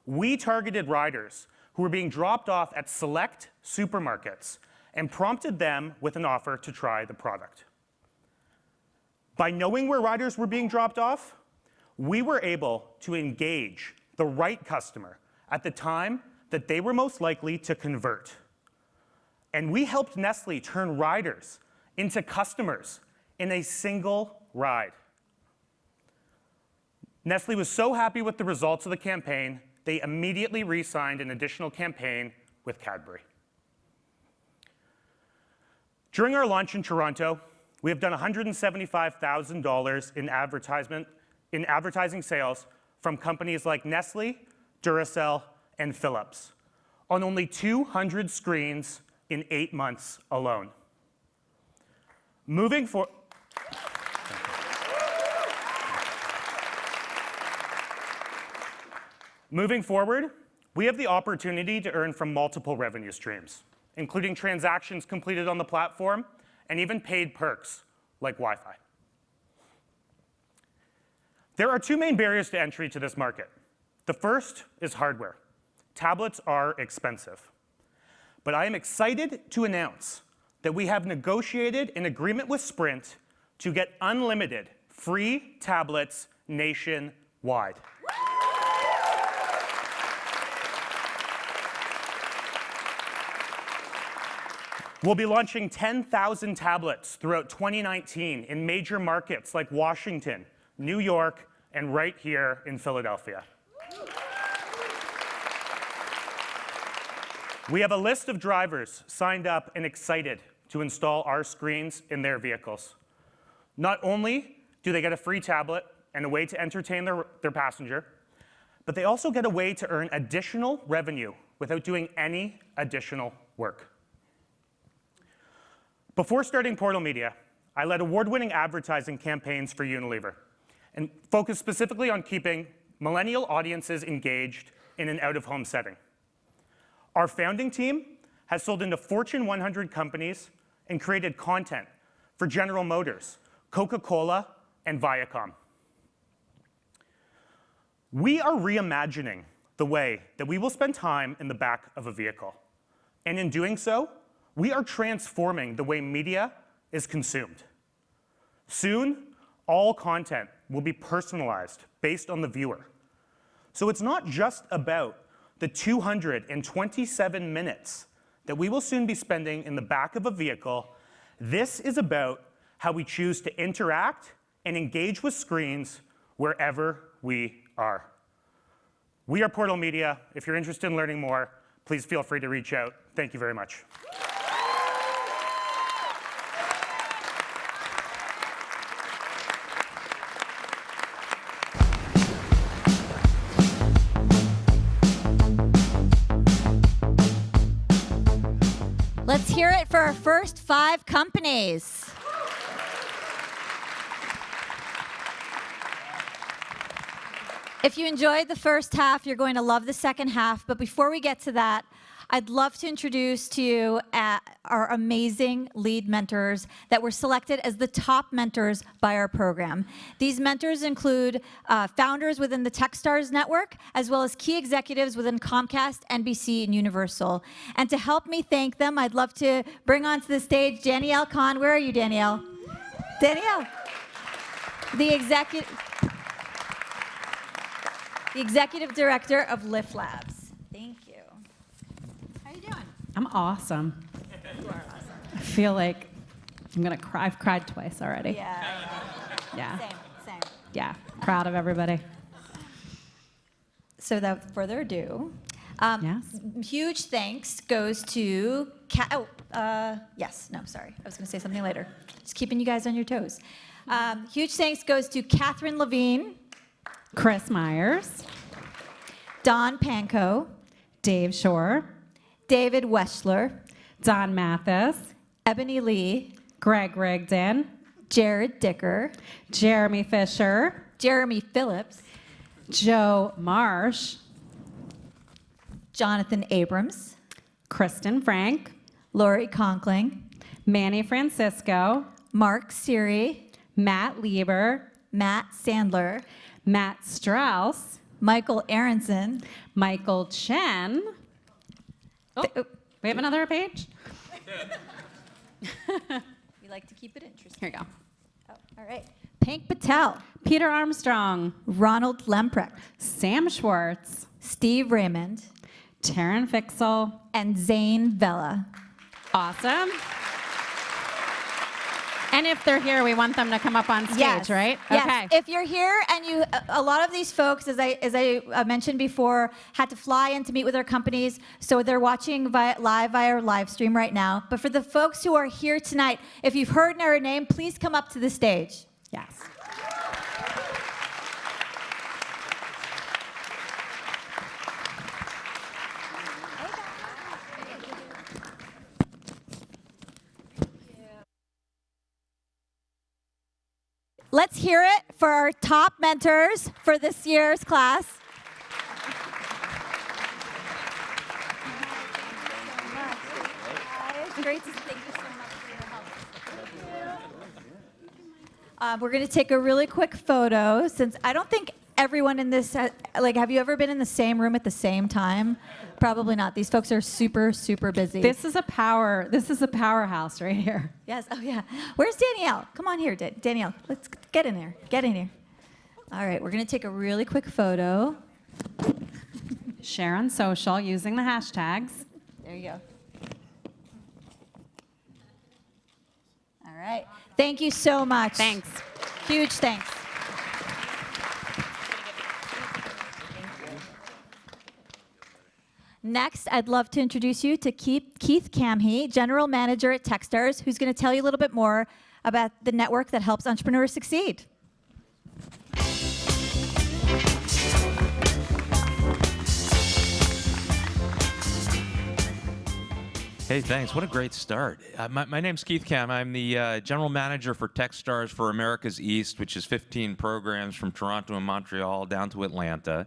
We targeted riders who were being dropped off at select supermarkets and prompted them with an offer to try the product. By knowing where riders were being dropped off, we were able to engage the right customer at the time that they were most likely to convert. And we helped Nestle turn riders into customers in a single ride. Nestle was so happy with the results of the campaign, they immediately re-signed an additional campaign with Cadbury. During our launch in Toronto, we have done $175,000 in advertising sales from companies like Nestle, Duracell, and Philips on only 200 screens in 8 months alone. Moving forward, we have the opportunity to earn from multiple revenue streams, including transactions completed on the platform and even paid perks like Wi-Fi. There are two main barriers to entry to this market. The first is hardware. Tablets are expensive. But I am excited to announce that we have negotiated an agreement with Sprint to get unlimited free tablets nationwide. We'll be launching 10,000 tablets throughout 2019 in major markets like Washington, New York, and right here in Philadelphia. We have a list of drivers signed up and excited to install our screens in their vehicles. Not only do they get a free tablet and a way to entertain their passenger, but they also get a way to earn additional revenue without doing any additional work. Before starting Portal Media, I led award-winning advertising campaigns for Unilever and focused specifically on keeping millennial audiences engaged in an out-of-home setting. Our founding team has sold into Fortune 100 companies and created content for General Motors, Coca-Cola, and Viacom. We are reimagining the way that we will spend time in the back of a vehicle. And in doing so, we are transforming the way media is consumed. Soon, all content will be personalized based on the viewer. So it's not just about the 227 minutes that we will soon be spending in the back of a vehicle, this is about how we choose to interact and engage with screens wherever we are. We are Portal Media. If you're interested in learning more, please feel free to reach out. Thank you very much. Let's hear it for our first 5 companies. If you enjoyed the first half, you're going to love the second half. But before we get to that, I'd love to introduce to you our amazing lead mentors that were selected as the top mentors by our program. These mentors include founders within the Techstars network, as well as key executives within Comcast, NBC, and Universal. And to help me thank them, I'd love to bring onto the stage Danielle Kahn. Where are you, Danielle? Danielle. The executive director of Lift Labs. Thank you. How you doing? I'm awesome. You are awesome. I feel like I'm gonna cry. I've cried twice already. Yeah. Yeah. Same. Yeah. Proud of everybody. So without further ado, Yes. huge thanks goes to I was going to say something later. Just keeping you guys on your toes. Huge thanks goes to Catherine Levine, Chris Myers, Don Pankow, Dave Shore, David Weschler, Don Mathis, Ebony Lee, Greg Rigdon, Jared Dicker, Jeremy Fisher, Jeremy Phillips, Joe Marsh, Jonathan Abrams, Kristen Frank, Lori Conkling, Manny Francisco, Mark Siri, Matt Lieber, Matt Sandler, Matt Strauss, Michael Aronson, Michael Chen. Oh, we have another page? We like to keep it interesting. Here you go. Oh, all right. Pink Patel, Peter Armstrong, Ronald Lemprecht, Sam Schwartz, Steve Raymond, Taryn Fixel, and Zane Vella. Awesome. And if they're here, we want them to come up on stage, Yes. right? Yes. Okay. If you're here and a lot of these folks, as I mentioned before, had to fly in to meet with their companies, so they're watching live via our live stream right now. But for the folks who are here tonight, if you've heard our name, please come up to the stage. Yes. Let's hear it for our top mentors for this year's class. It's great to thank you so much for your help. We're going to take a really quick photo, since I don't think everyone in this, have you ever been in the same room at the same time? Probably not. These folks are super, super busy. This is a powerhouse right here. Yes. Oh, yeah. Where's Danielle? Come on here, Danielle. Let's get in there. Get in here. All right. We're going to take a really quick photo. Share on social using the hashtags. There you go. All right. Thank you so much. Thanks. Huge thanks. Next, I'd love to introduce you to Keith Camhe, General Manager at Techstars, who's going to tell you a little bit more about the network that helps entrepreneurs succeed. Hey, thanks. What a great start. My name's Keith Cam. I'm the General Manager for Techstars for America's East, which is 15 programs from Toronto and Montreal down to Atlanta.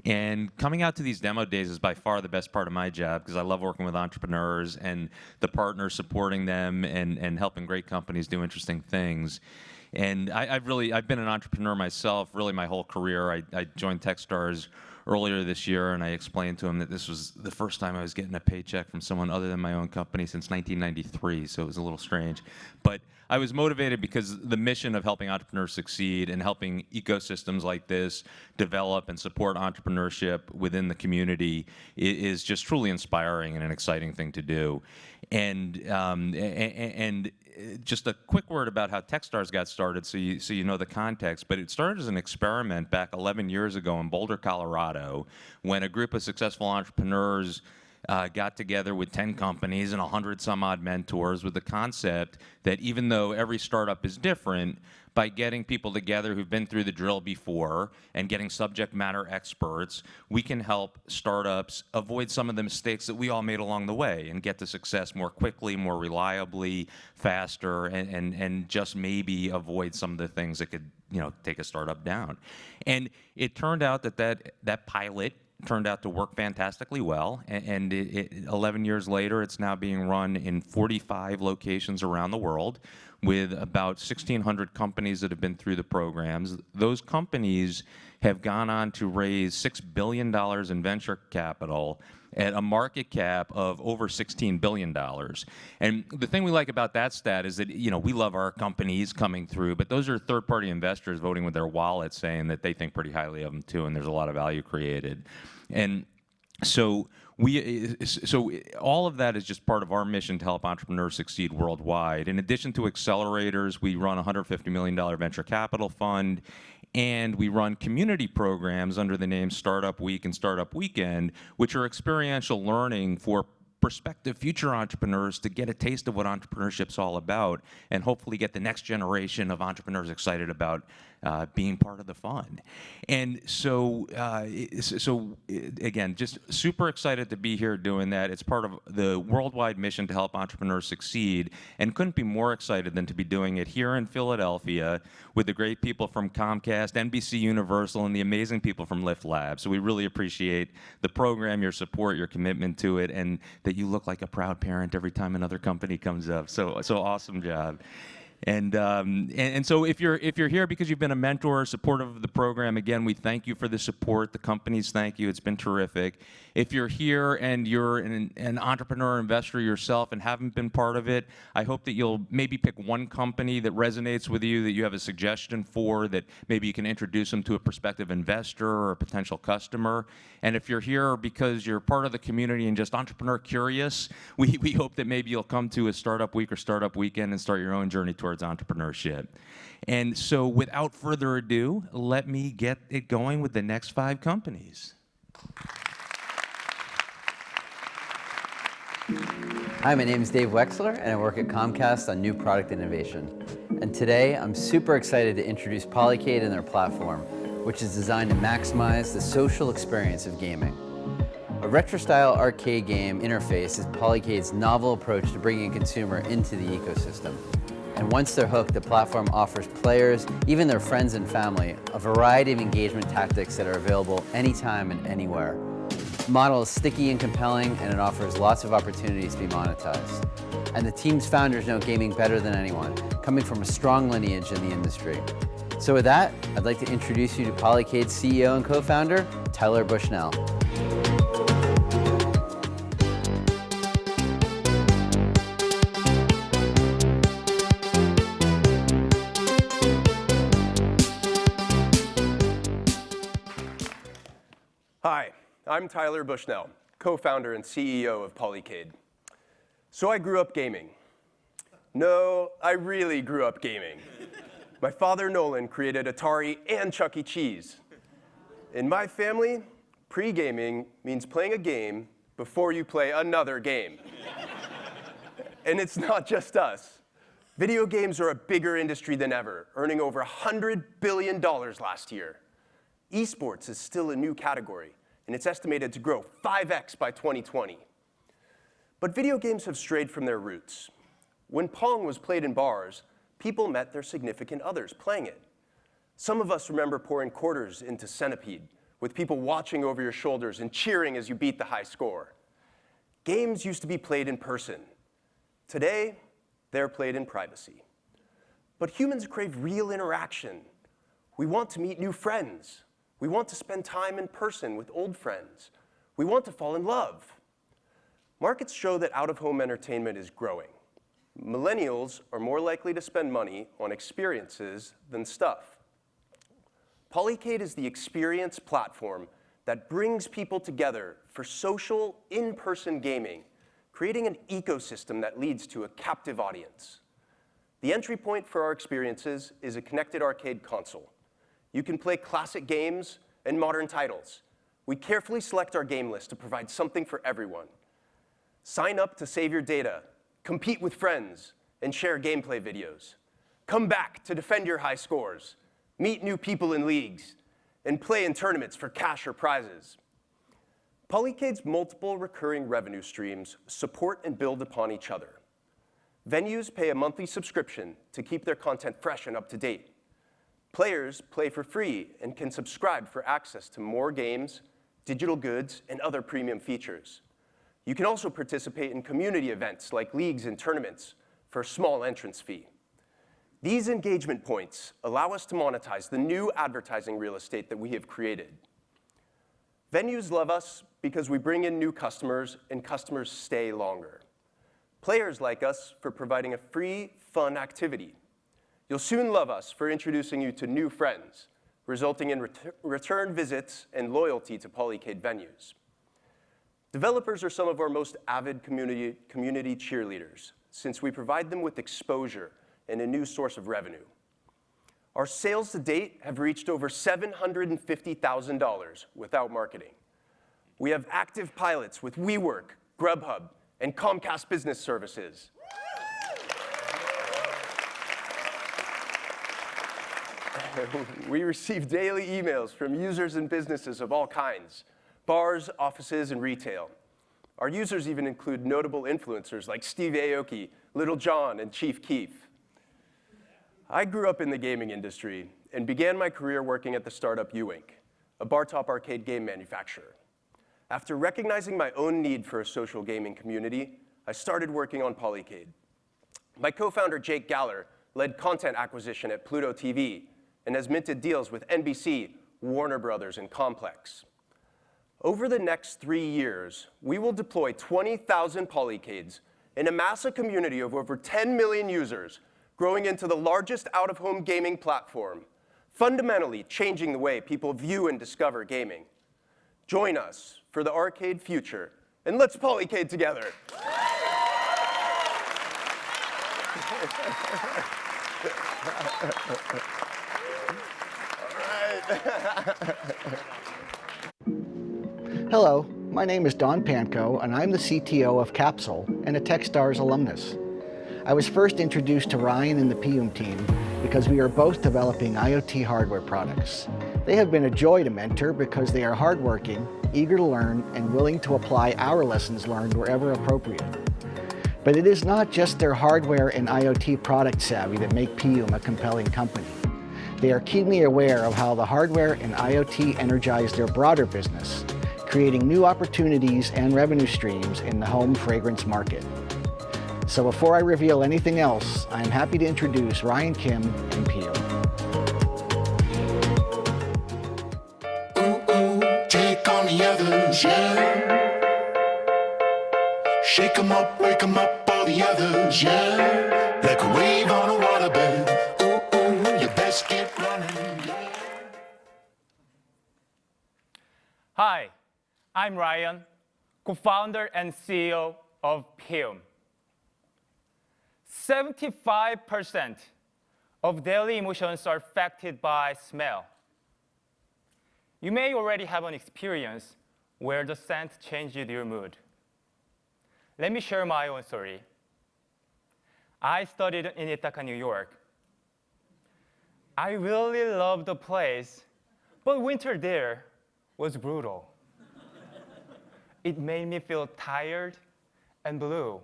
And coming out to these demo days is by far the best part of my job, because I love working with entrepreneurs and the partners supporting them and helping great companies do interesting things. And I've been an entrepreneur myself really my whole career. I joined Techstars earlier this year, and I explained to him that this was the first time I was getting a paycheck from someone other than my own company since 1993, so it was a little strange. But I was motivated because the mission of helping entrepreneurs succeed and helping ecosystems like this develop and support entrepreneurship within the community is just truly inspiring and an exciting thing to do. And just a quick word about how Techstars got started, so you know the context. But it started as an experiment back 11 years ago in Boulder, Colorado, when a group of successful entrepreneurs got together with 10 companies and 100 some odd mentors with the concept that even though every startup is different, by getting people together who've been through the drill before and getting subject matter experts, we can help startups avoid some of the mistakes that we all made along the way and get to success more quickly, more reliably, faster, and just maybe avoid some of the things that could, you know, take a startup down. And it turned out that pilot turned out to work fantastically well, and 11 years later, it's now being run in 45 locations around the world with about 1,600 companies that have been through the programs. Those companies have gone on to raise $6 billion in venture capital at a market cap of over $16 billion. And the thing we like about that stat is that, you know, we love our companies coming through, but those are third-party investors voting with their wallets saying that they think pretty highly of them too, and there's a lot of value created. And so all of that is just part of our mission to help entrepreneurs succeed worldwide. In addition to accelerators, we run a $150 million venture capital fund, and we run community programs under the name Startup Week and Startup Weekend, which are experiential learning for prospective future entrepreneurs to get a taste of what entrepreneurship's all about and hopefully get the next generation of entrepreneurs excited about being part of the fund. And so again, just super excited to be here doing that. It's part of the worldwide mission to help entrepreneurs succeed, and couldn't be more excited than to be doing it here in Philadelphia with the great people from Comcast, NBCUniversal, and the amazing people from Lift Labs. So we really appreciate the program, your support, your commitment to it, and that you look like a proud parent every time another company comes up. So awesome job. And so if you're here because you've been a mentor or supportive of the program, again, we thank you for the support. The companies thank you. It's been terrific. If you're here and you're an entrepreneur investor yourself and haven't been part of it, I hope that you'll maybe pick one company that resonates with you, that you have a suggestion for, that maybe you can introduce them to a prospective investor or a potential customer. And if you're here because you're part of the community and just entrepreneur curious, we hope that maybe you'll come to a Startup Week or Startup Weekend and start your own journey towards entrepreneurship. And so without further ado, let me get it going with the next 5 companies. Hi, my name is Dave Wexler, and I work at Comcast on new product innovation. And today, I'm super excited to introduce Polycade and their platform, which is designed to maximize the social experience of gaming. A retro-style arcade game interface is Polycade's novel approach to bringing a consumer into the ecosystem. And once they're hooked, the platform offers players, even their friends and family, a variety of engagement tactics that are available anytime and anywhere. The model is sticky and compelling, and it offers lots of opportunities to be monetized. And the team's founders know gaming better than anyone, coming from a strong lineage in the industry. So with that, I'd like to introduce you to Polycade's CEO and co-founder, Tyler Bushnell. Hi, I'm Tyler Bushnell, co-founder and CEO of Polycade. So I grew up gaming. No, I really grew up gaming. My father, Nolan, created Atari and Chuck E. Cheese. In my family, pre-gaming means playing a game before you play another game. And it's not just us. Video games are a bigger industry than ever, earning over $100 billion last year. Esports is still a new category, and it's estimated to grow 5x by 2020. But video games have strayed from their roots. When Pong was played in bars, people met their significant others playing it. Some of us remember pouring quarters into Centipede, with people watching over your shoulders and cheering as you beat the high score. Games used to be played in person. Today, they're played in privacy. But humans crave real interaction. We want to meet new friends. We want to spend time in person with old friends. We want to fall in love. Markets show that out-of-home entertainment is growing. Millennials are more likely to spend money on experiences than stuff. Polycade is the experience platform that brings people together for social, in-person gaming, creating an ecosystem that leads to a captive audience. The entry point for our experiences is a connected arcade console. You can play classic games and modern titles. We carefully select our game list to provide something for everyone. Sign up to save your data, compete with friends, and share gameplay videos. Come back to defend your high scores, meet new people in leagues, and play in tournaments for cash or prizes. Polycade's multiple recurring revenue streams support and build upon each other. Venues pay a monthly subscription to keep their content fresh and up to date. Players play for free and can subscribe for access to more games, digital goods, and other premium features. You can also participate in community events like leagues and tournaments for a small entrance fee. These engagement points allow us to monetize the new advertising real estate that we have created. Venues love us because we bring in new customers and customers stay longer. Players like us for providing a free, fun activity. You'll soon love us for introducing you to new friends, resulting in return visits and loyalty to Polycade venues. Developers are some of our most avid community cheerleaders, since we provide them with exposure and a new source of revenue. Our sales to date have reached over $750,000 without marketing. We have active pilots with WeWork, Grubhub, and Comcast Business Services. We receive daily emails from users and businesses of all kinds, bars, offices, and retail. Our users even include notable influencers like Steve Aoki, Little John, and Chief Keef. I grew up in the gaming industry and began my career working at the startup Uinc, a bar-top arcade game manufacturer. After recognizing my own need for a social gaming community, I started working on Polycade. My co-founder, Jake Galler, led content acquisition at Pluto TV and has minted deals with NBC, Warner Brothers, and Complex. Over the next 3 years, we will deploy 20,000 Polycades and amass a community of over 10 million users, growing into the largest out-of-home gaming platform, fundamentally changing the way people view and discover gaming. Join us for the arcade future, and let's Polycade together. Hello, my name is Don Pankow, and I'm the CTO of Capsule and a Techstars alumnus. I was first introduced to Ryan and the PUM team because we are both developing IoT hardware products. They have been a joy to mentor because they are hardworking, eager to learn, and willing to apply our lessons learned wherever appropriate. But it is not just their hardware and IoT product savvy that make PUM a compelling company. They are keenly aware of how the hardware and IoT energize their broader business, creating new opportunities and revenue streams in the home fragrance market. So before I reveal anything else, I'm happy to introduce Ryan Kim and PUM. Take on the others, yeah. Shake 'em up, wake 'em up, all the others, yeah. Like a wave on a waterbed. Ooh, ooh, you best get running, yeah. Hi, I'm Ryan, co-founder and CEO of PUM. 75% of daily emotions are affected by smell. You may already have an experience where the scent changed your mood. Let me share my own story. I studied in Ithaca, New York. I really loved the place, but winter there was brutal. It made me feel tired and blue.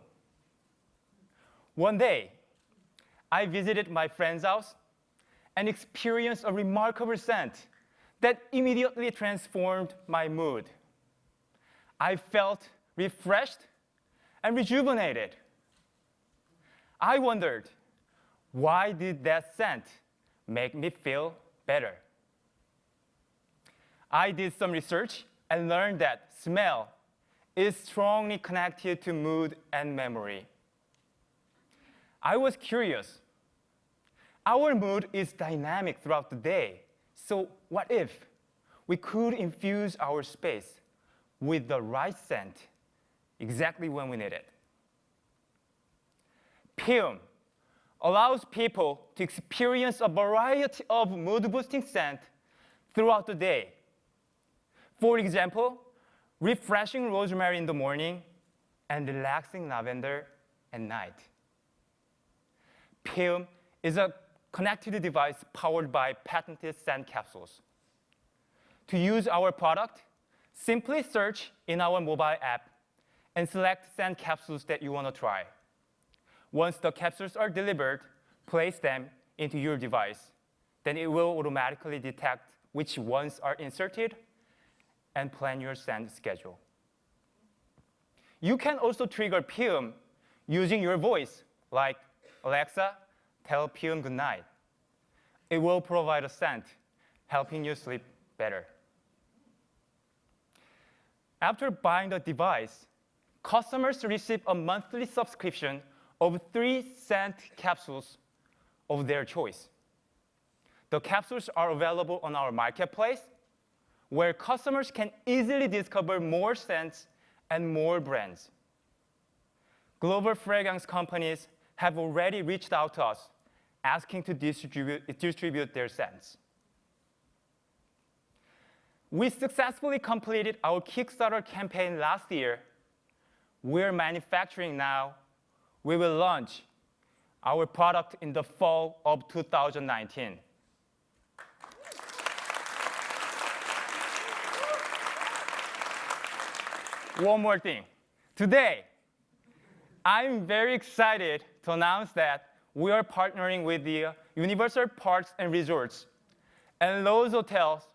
One day, I visited my friend's house and experienced a remarkable scent that immediately transformed my mood. I felt refreshed and rejuvenated. I wondered, why did that scent make me feel better? I did some research and learned that smell is strongly connected to mood and memory. I was curious. Our mood is dynamic throughout the day. So what if we could infuse our space with the right scent exactly when we need it? Pyum allows people to experience a variety of mood-boosting scent throughout the day. For example, refreshing rosemary in the morning and relaxing lavender at night. Pyum is a connected device powered by patented scent capsules. To use our product, simply search in our mobile app and select scent capsules that you want to try. Once the capsules are delivered, place them into your device. Then it will automatically detect which ones are inserted and plan your scent schedule. You can also trigger Pyum using your voice, like, Alexa, tell Pyum good night. It will provide a scent, helping you sleep better. After buying the device, customers receive a monthly subscription of 3 scent capsules of their choice. The capsules are available on our marketplace, where customers can easily discover more scents and more brands. Global fragrance companies have already reached out to us, asking to distribute their scents. We successfully completed our Kickstarter campaign last year. We're manufacturing now. We will launch our product in the fall of 2019. One more thing. Today, I'm very excited to announce that we are partnering with the Universal Parks and Resorts and Lowe's Hotels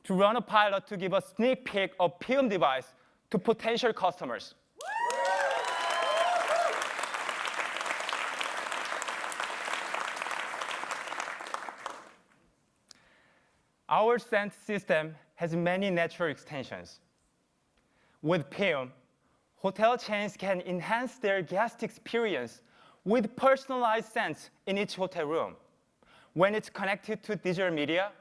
to run a pilot to give a sneak peek of Pyum device to potential customers. Our scent system has many natural extensions. With Pyum, hotel chains can enhance their guest experience with personalized scents in each hotel room. When it's connected to digital media,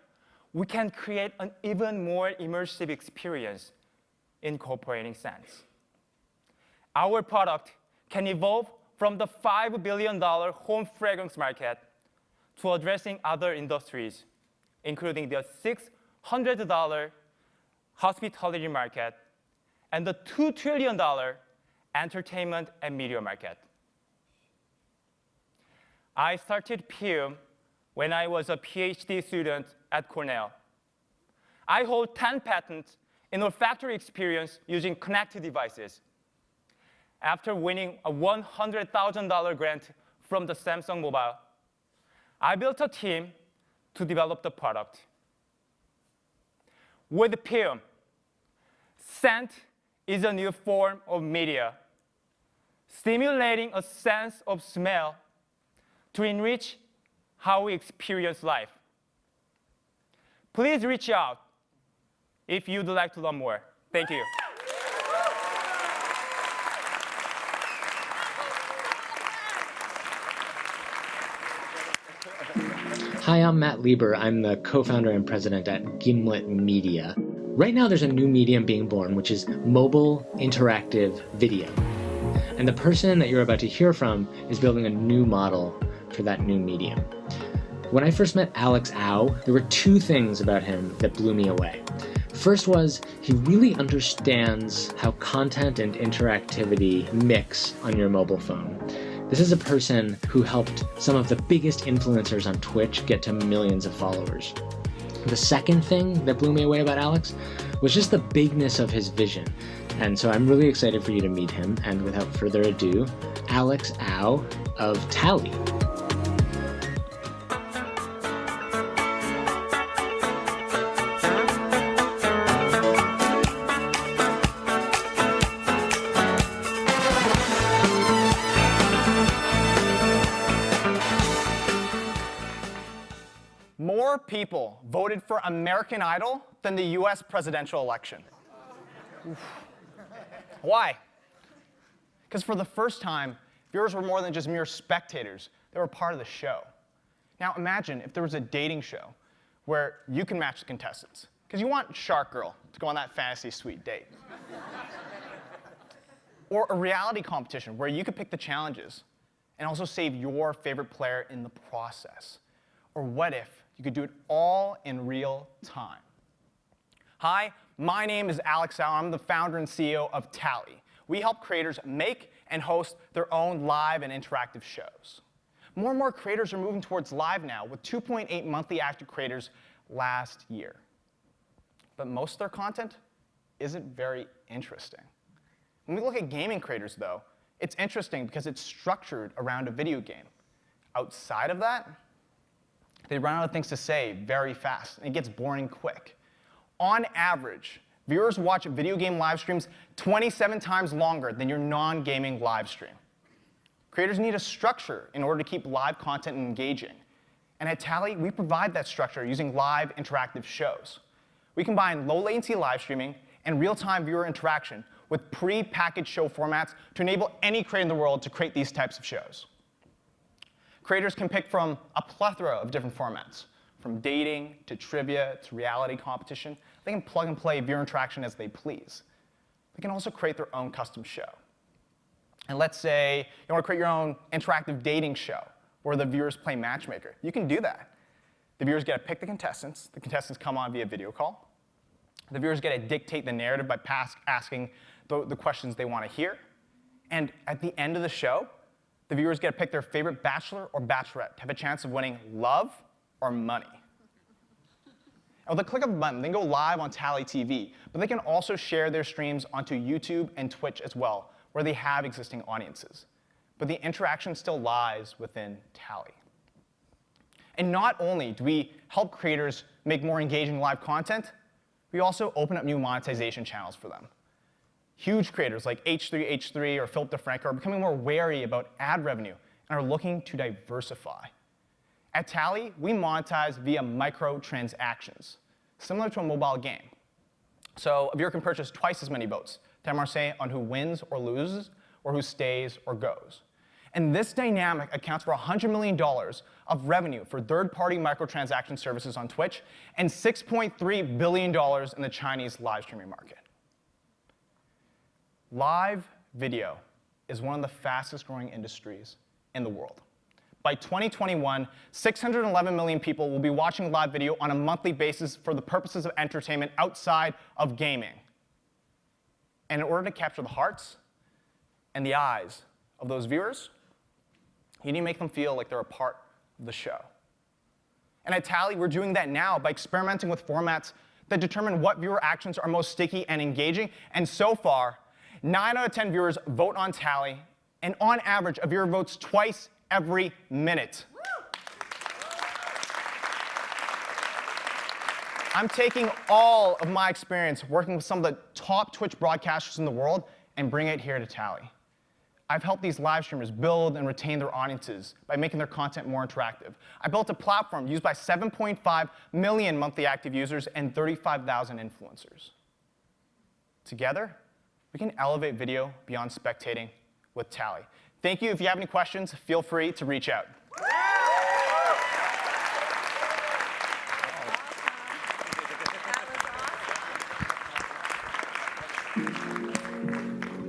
we can create an even more immersive experience incorporating scents. Our product can evolve from the $5 billion home fragrance market to addressing other industries, including the $600 hospitality market and the $2 trillion entertainment and media market. I started Pyum when I was a PhD student at Cornell. I hold 10 patents in olfactory experience using connected devices. After winning a $100,000 grant from the Samsung Mobile, I built a team to develop the product. With Pyum, scent is a new form of media, stimulating a sense of smell to enrich how we experience life. Please reach out if you'd like to learn more. Thank you. Hi, I'm Matt Lieber. I'm the co-founder and president at Gimlet Media. Right now there's a new medium being born, which is mobile interactive video. And the person that you're about to hear from is building a new model for that new medium. When I first met Alex Au, there were 2 things about him that blew me away. First was he really understands how content and interactivity mix on your mobile phone. This is a person who helped some of the biggest influencers on Twitch get to millions of followers. The second thing that blew me away about Alex was just the bigness of his vision. And so I'm really excited for you to meet him. And without further ado, Alex Au of Tally. More people voted for American Idol than the US presidential election. Why? Because for the first time, Viewers were more than just mere spectators. They were part of the show. Now imagine if there was a dating show where you can match the contestants, because you want Shark Girl to go on that fantasy suite date. Or a reality competition where you could pick the challenges and also save your favorite player in the process. Or what if you could do it all in real time? Hi, my name is Alex Al. I'm the founder and CEO of Tally. We help creators make and host their own live and interactive shows. More and more creators are moving towards live now, with 2.8 monthly active creators last year. But most of their content isn't very interesting. When we look at gaming creators, though, it's interesting because it's structured around a video game. Outside of that, they run out of things to say very fast, and it gets boring quick. On average, viewers watch video game live streams 27 times longer than your non-gaming live stream. Creators need a structure in order to keep live content engaging. And at Tally, we provide that structure using live interactive shows. We combine low-latency live streaming and real-time viewer interaction with pre-packaged show formats to enable any creator in the world to create these types of shows. Creators can pick from a plethora of different formats, from dating to trivia to reality competition. They can plug and play viewer interaction as they please. They can also create their own custom show. And let's say you want to create your own interactive dating show where the viewers play matchmaker. You can do that. The viewers get to pick the contestants. The contestants come on via video call. The viewers get to dictate the narrative by asking the questions they want to hear. And at the end of the show, the viewers get to pick their favorite bachelor or bachelorette to have a chance of winning love or money. And with a click of a button, they can go live on Tally TV, but they can also share their streams onto YouTube and Twitch as well, where they have existing audiences. But the interaction still lies within Tally. And not only do we help creators make more engaging live content, we also open up new monetization channels for them. Huge creators like H3H3 or Philip DeFranco are becoming more wary about ad revenue and are looking to diversify. At Tally, we monetize via microtransactions, similar to a mobile game. So a viewer can purchase twice as many votes to have more say on who wins or loses, or who stays or goes. And this dynamic accounts for $100 million of revenue for third-party microtransaction services on Twitch and $6.3 billion in the Chinese live streaming market. Live video is one of the fastest-growing industries in the world. By 2021, 611 million people will be watching live video on a monthly basis for the purposes of entertainment outside of gaming. And in order to capture the hearts and the eyes of those viewers, you need to make them feel like they're a part of the show. And at Tally, we're doing that now by experimenting with formats that determine what viewer actions are most sticky and engaging. And so far, 9 out of 10 viewers vote on Tally, and on average, a viewer votes twice every minute. I'm taking all of my experience working with some of the top Twitch broadcasters in the world and bringing it here to Tally. I've helped these live streamers build and retain their audiences by making their content more interactive. I built a platform used by 7.5 million monthly active users and 35,000 influencers. Together, we can elevate video beyond spectating with Tally. Thank you. If you have any questions, feel free to reach out.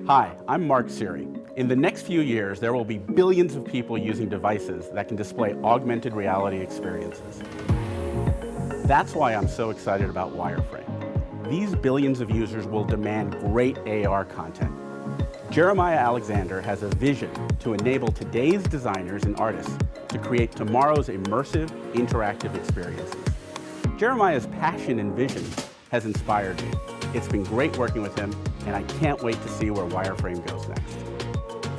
Hi, I'm Mark Siri. In the next few years, there will be billions of people using devices that can display augmented reality experiences. That's why I'm so excited about Wireframe. These billions of users will demand great AR content. Jeremiah Alexander has a vision to enable today's designers and artists to create tomorrow's immersive, interactive experiences. Jeremiah's passion and vision has inspired me. It's been great working with him, and I can't wait to see where Wireframe goes next.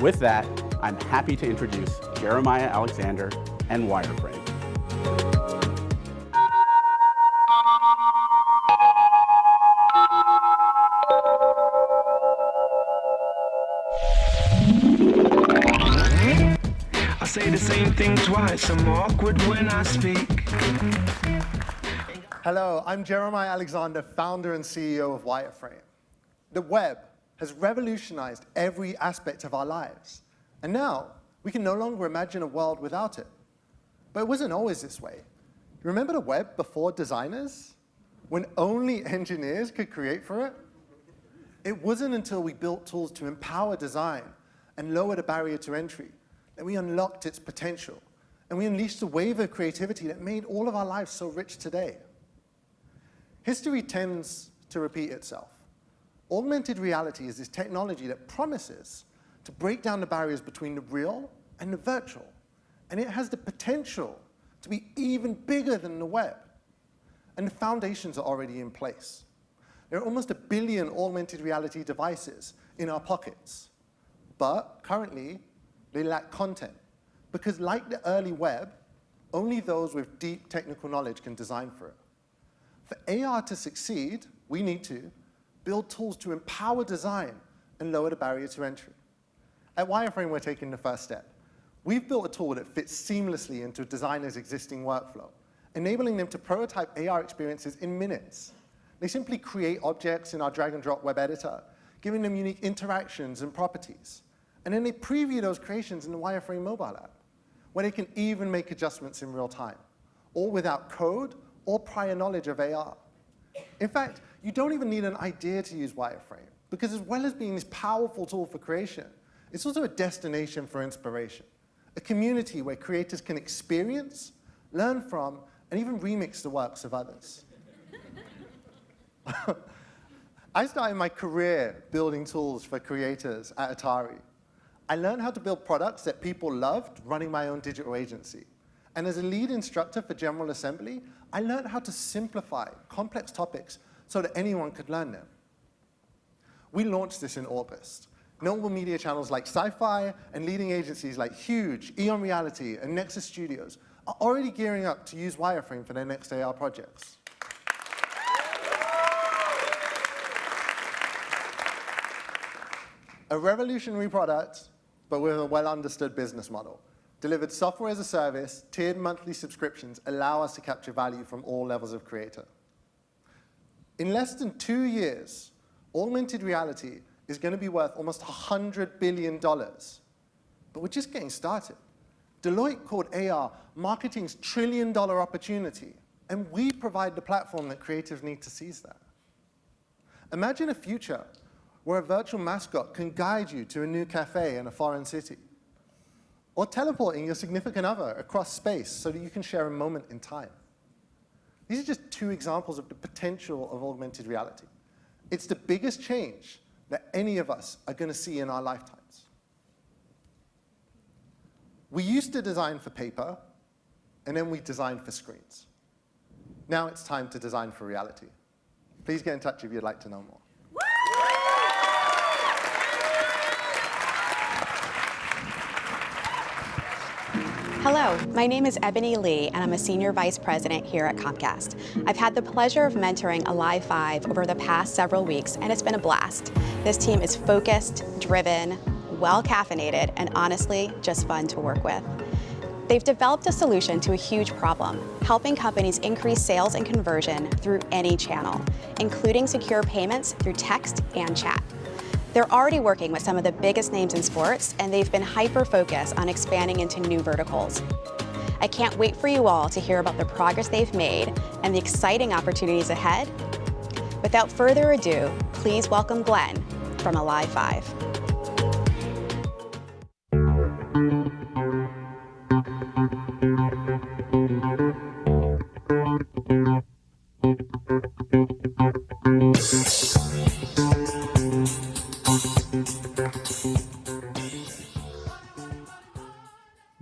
With that, I'm happy to introduce Jeremiah Alexander and Wireframe. I say the same thing twice, I'm awkward when I speak. Hello, I'm Jeremiah Alexander, founder and CEO of Wireframe. The web has revolutionized every aspect of our lives. And now, we can no longer imagine a world without it. But it wasn't always this way. You remember the web before designers? When only engineers could create for it? It wasn't until we built tools to empower design and lower the barrier to entry that we unlocked its potential. And we unleashed a wave of creativity that made all of our lives so rich today. History tends to repeat itself. Augmented reality is this technology that promises to break down the barriers between the real and the virtual. And it has the potential to be even bigger than the web. And the foundations are already in place. There are almost 1 billion augmented reality devices in our pockets. But currently, they lack content. Because like the early web, only those with deep technical knowledge can design for it. For AR to succeed, we need to build tools to empower design and lower the barrier to entry. At Wireframe, we're taking the first step. We've built a tool that fits seamlessly into a designer's existing workflow, enabling them to prototype AR experiences in minutes. They simply create objects in our drag-and-drop web editor, giving them unique interactions and properties. And then they preview those creations in the Wireframe mobile app, where they can even make adjustments in real time, all without code or prior knowledge of AR. In fact, you don't even need an idea to use Wireframe, because as well as being this powerful tool for creation, it's also a destination for inspiration, a community where creators can experience, learn from, and even remix the works of others. I started my career building tools for creators at Atari. I learned how to build products that people loved running my own digital agency. And as a lead instructor for General Assembly, I learned how to simplify complex topics so that anyone could learn them. We launched this in August. Notable media channels like Sci-Fi and leading agencies like Huge, Eon Reality, and Nexus Studios are already gearing up to use Wireframe for their next AR projects. A revolutionary product, but with a well-understood business model. Delivered software as a service, tiered monthly subscriptions allow us to capture value from all levels of creator. In less than 2 years, augmented reality is going to be worth almost $100 billion. But we're just getting started. Deloitte called AR marketing's trillion-dollar opportunity, and we provide the platform that creators need to seize that. Imagine a future where a virtual mascot can guide you to a new cafe in a foreign city, or teleporting your significant other across space so that you can share a moment in time. These are just 2 examples of the potential of augmented reality. It's the biggest change that any of us are going to see in our lifetimes. We used to design for paper, and then we designed for screens. Now it's time to design for reality. Please get in touch if you'd like to know more. Hello, my name is Ebony Lee, and I'm a Senior Vice President here at Comcast. I've had the pleasure of mentoring Alive 5 over the past several weeks, and it's been a blast. This team is focused, driven, well-caffeinated, and honestly, just fun to work with. They've developed a solution to a huge problem, helping companies increase sales and conversion through any channel, including secure payments through text and chat. They're already working with some of the biggest names in sports, and they've been hyper-focused on expanding into new verticals. I can't wait for you all to hear about the progress they've made and the exciting opportunities ahead. Without further ado, please welcome Glenn from Alive 5.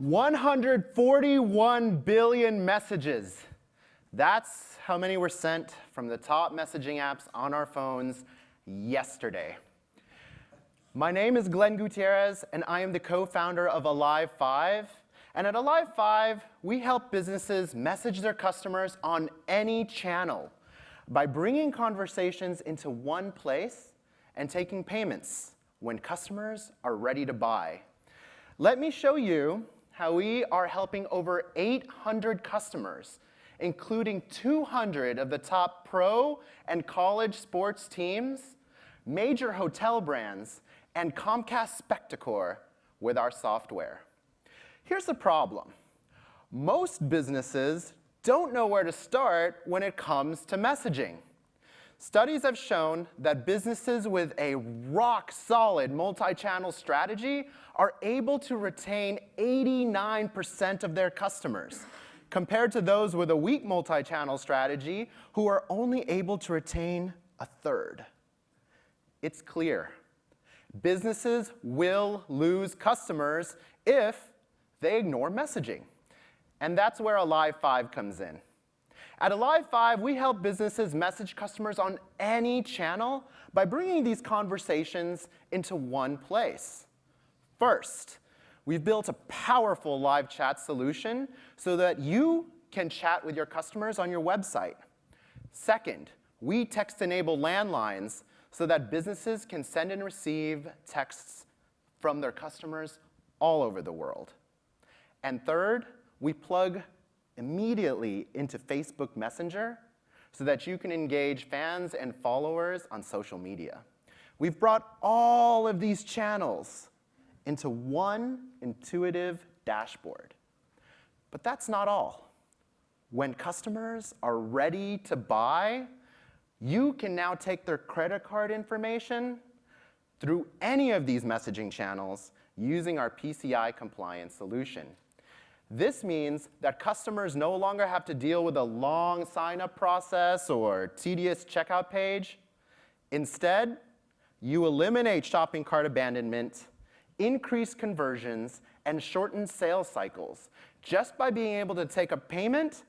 $141 billion messages. That's how many were sent from the top messaging apps on our phones yesterday. My name is Glenn Gutierrez, and I am the co-founder of Alive 5. And at Alive 5, we help businesses message their customers on any channel by bringing conversations into one place and taking payments when customers are ready to buy. Let me show you how we are helping over 800 customers, including 200 of the top pro and college sports teams, major hotel brands, and Comcast Spectacor, with our software. Here's the problem. Most businesses don't know where to start when it comes to messaging. Studies have shown that businesses with a rock-solid multi-channel strategy are able to retain 89% of their customers, compared to those with a weak multi-channel strategy who are only able to retain a third. It's clear. Businesses will lose customers if they ignore messaging. And that's where Alive 5 comes in. At Alive 5, we help businesses message customers on any channel by bringing these conversations into one place. First, we've built a powerful live chat solution so that you can chat with your customers on your website. Second, we text-enable landlines so that businesses can send and receive texts from their customers all over the world. And third, we plug immediately into Facebook Messenger so that you can engage fans and followers on social media. We've brought all of these channels into one intuitive dashboard. But that's not all. When customers are ready to buy, you can now take their credit card information through any of these messaging channels using our PCI compliant solution. This means that customers no longer have to deal with a long sign-up process or tedious checkout page. Instead, you eliminate shopping cart abandonment, increase conversions, and shorten sales cycles just by being able to take a payment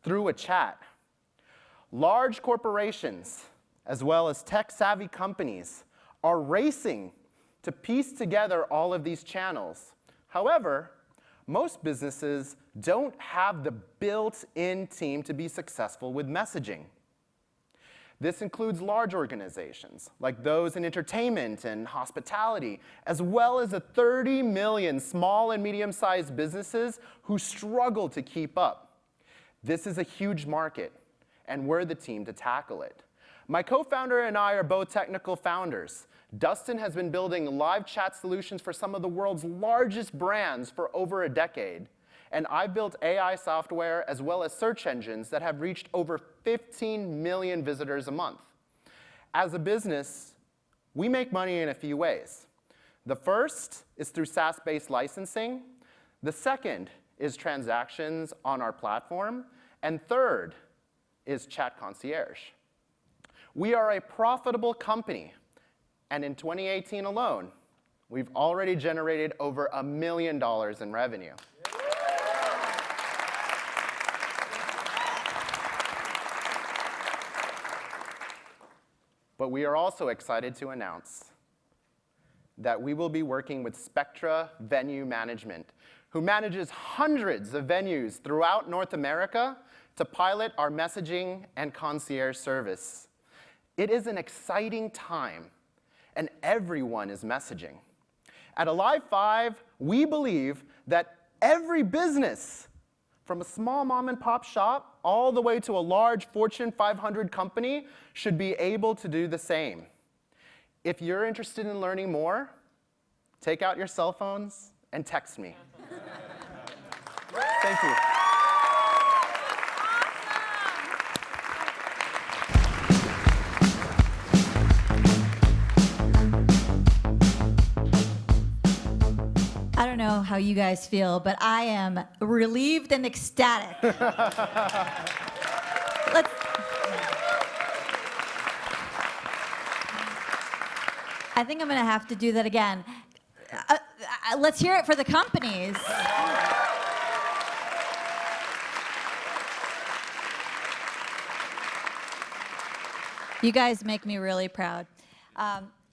through a chat. Large corporations, as well as tech-savvy companies, are racing to piece together all of these channels. However, most businesses don't have the built-in team to be successful with messaging. This includes large organizations, like those in entertainment and hospitality, as well as the 30 million small and medium-sized businesses who struggle to keep up. This is a huge market, and we're the team to tackle it. My co-founder and I are both technical founders. Dustin has been building live chat solutions for some of the world's largest brands for over a decade. And I've built AI software as well as search engines that have reached over 15 million visitors a month. As a business, we make money in a few ways. The first is through SaaS-based licensing. The second is transactions on our platform. And third is Chat Concierge. We are a profitable company. And in 2018 alone, we've already generated over $1 million in revenue. But we are also excited to announce that we will be working with Spectra Venue Management, who manages hundreds of venues throughout North America, to pilot our messaging and concierge service. It is an exciting time, and everyone is messaging. At Alive 5, we believe that every business, from a small mom-and-pop shop all the way to a large Fortune 500 company, should be able to do the same. If you're interested in learning more, take out your cell phones and text me. Thank you. I don't know how you guys feel, but I am relieved and ecstatic. I think I'm going to have to do that again. Let's hear it for the companies. You guys make me really proud.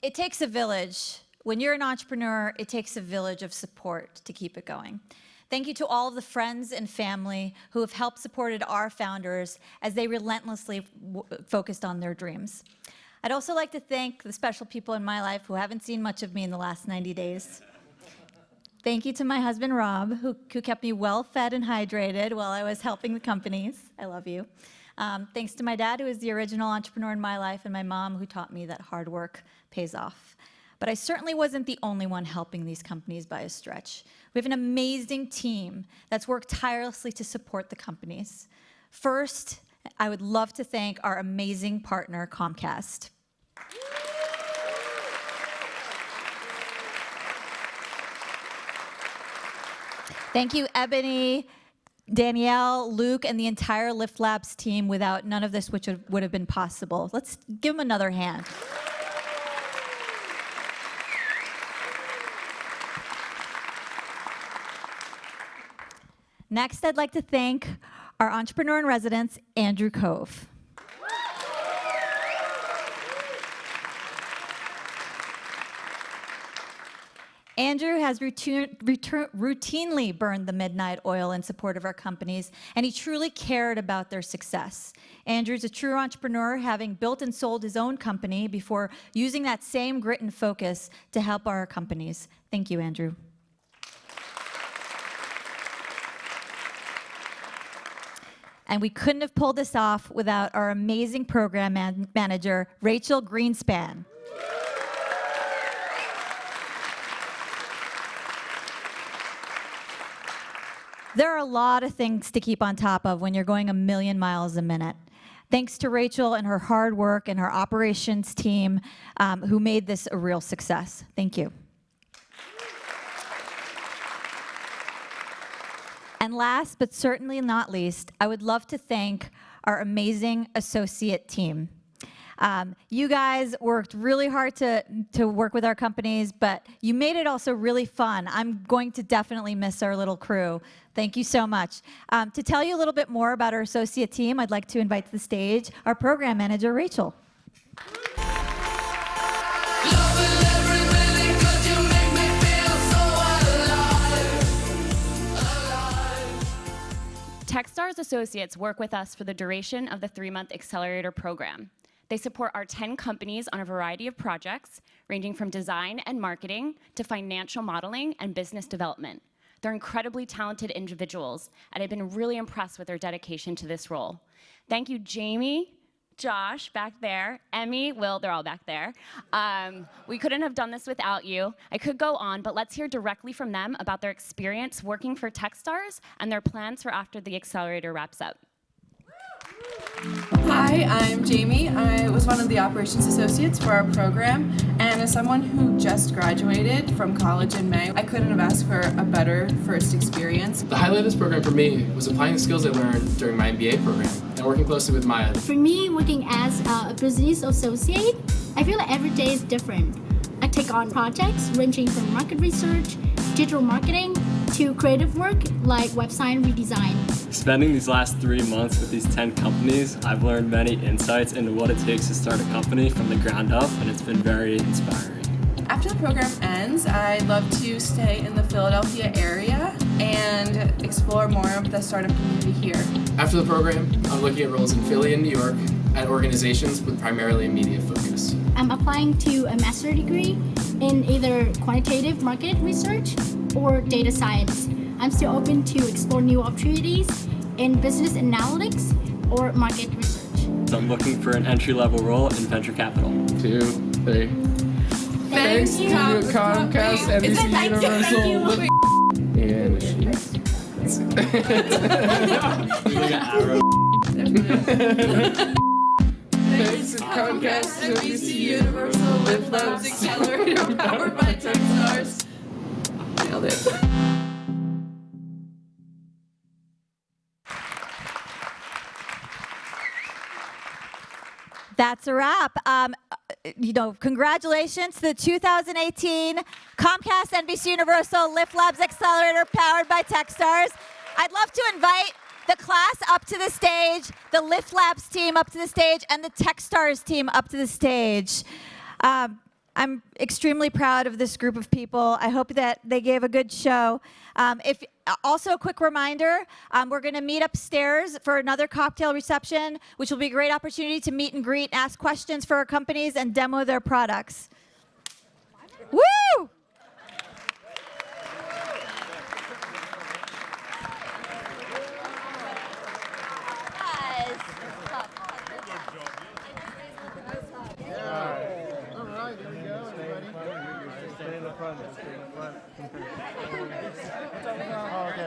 It takes a village. When you're an entrepreneur, it takes a village of support to keep it going. Thank you to all of the friends and family who have helped supported our founders as they relentlessly focused on their dreams. I'd also like to thank the special people in my life who haven't seen much of me in the last 90 days. Thank you to my husband, Rob, who kept me well-fed and hydrated while I was helping the companies. I love you. Thanks to my dad, who is the original entrepreneur in my life, and my mom, who taught me that hard work pays off. But but I certainly wasn't the only one helping these companies by a stretch. We have an amazing team that's worked tirelessly to support the companies. First, I would love to thank our amazing partner, Comcast. Thank you, Ebony, Danielle, Luke, and the entire Lift Labs team. Without none of this, which would have been possible. Let's give them another hand. Next, I'd like to thank our entrepreneur in residence, Andrew Cove. Andrew has routinely burned the midnight oil in support of our companies, and he truly cared about their success. Andrew's a true entrepreneur, having built and sold his own company before using that same grit and focus to help our companies. Thank you, Andrew. And we couldn't have pulled this off without our amazing program manager, Rachel Greenspan. There are a lot of things to keep on top of when you're going 1,000,000 miles a minute. Thanks to Rachel and her hard work and her operations team who made this a real success. Thank you. And last, but certainly not least, I would love to thank our amazing associate team. You guys worked really hard to work with our companies, but you made it also really fun. I'm going to definitely miss our little crew. Thank you so much. To tell you a little bit more about our associate team, I'd like to invite to the stage our program manager, Rachel. Techstars associates work with us for the duration of the 3-month Accelerator program. They support our 10 companies on a variety of projects, ranging from design and marketing to financial modeling and business development. They're incredibly talented individuals, and I've been really impressed with their dedication to this role. Thank you, Jamie, Josh, back there, Emmy, Will, they're all back there. We couldn't have done this without you. I could go on, but let's hear directly from them about their experience working for Techstars and their plans for after the Accelerator wraps up. Hi, I'm Jamie. I was one of the operations associates for our program, and as someone who just graduated from college in May, I couldn't have asked for a better first experience. The highlight of this program for me was applying the skills I learned during my MBA program and working closely with Maya. For me, working as a business associate, I feel like every day is different. I take on projects ranging from market research, digital marketing, to creative work like website redesign. Spending these last 3 months with these 10 companies, I've learned many insights into what it takes to start a company from the ground up, and it's been very inspiring. After the program ends, I'd love to stay in the Philadelphia area and explore more of the startup community here. After the program, I'm looking at roles in Philly and New York at organizations with primarily a media focus. I'm applying to a master's degree in either quantitative market research or data science. I'm still open to explore new opportunities in business analytics or market research. So I'm looking for an entry-level role in venture capital. 2, 3. Thanks to Comcast NBCUniversal. And Thanks to Comcast NBCUniversal Lift Labs Accelerator powered by Techstars. Nailed it. That's a wrap. Congratulations to the 2018 Comcast NBCUniversal Lift Labs Accelerator powered by Techstars. I'd love to invite the class up to the stage, the Lift Labs team up to the stage, and the Techstars team up to the stage. I'm extremely proud of this group of people. I hope that they gave a good show. Also, a quick reminder, we're going to meet upstairs for another cocktail reception, which will be a great opportunity to meet and greet, ask questions for our companies, and demo their products. Woo! All right, there we go, everybody. Okay.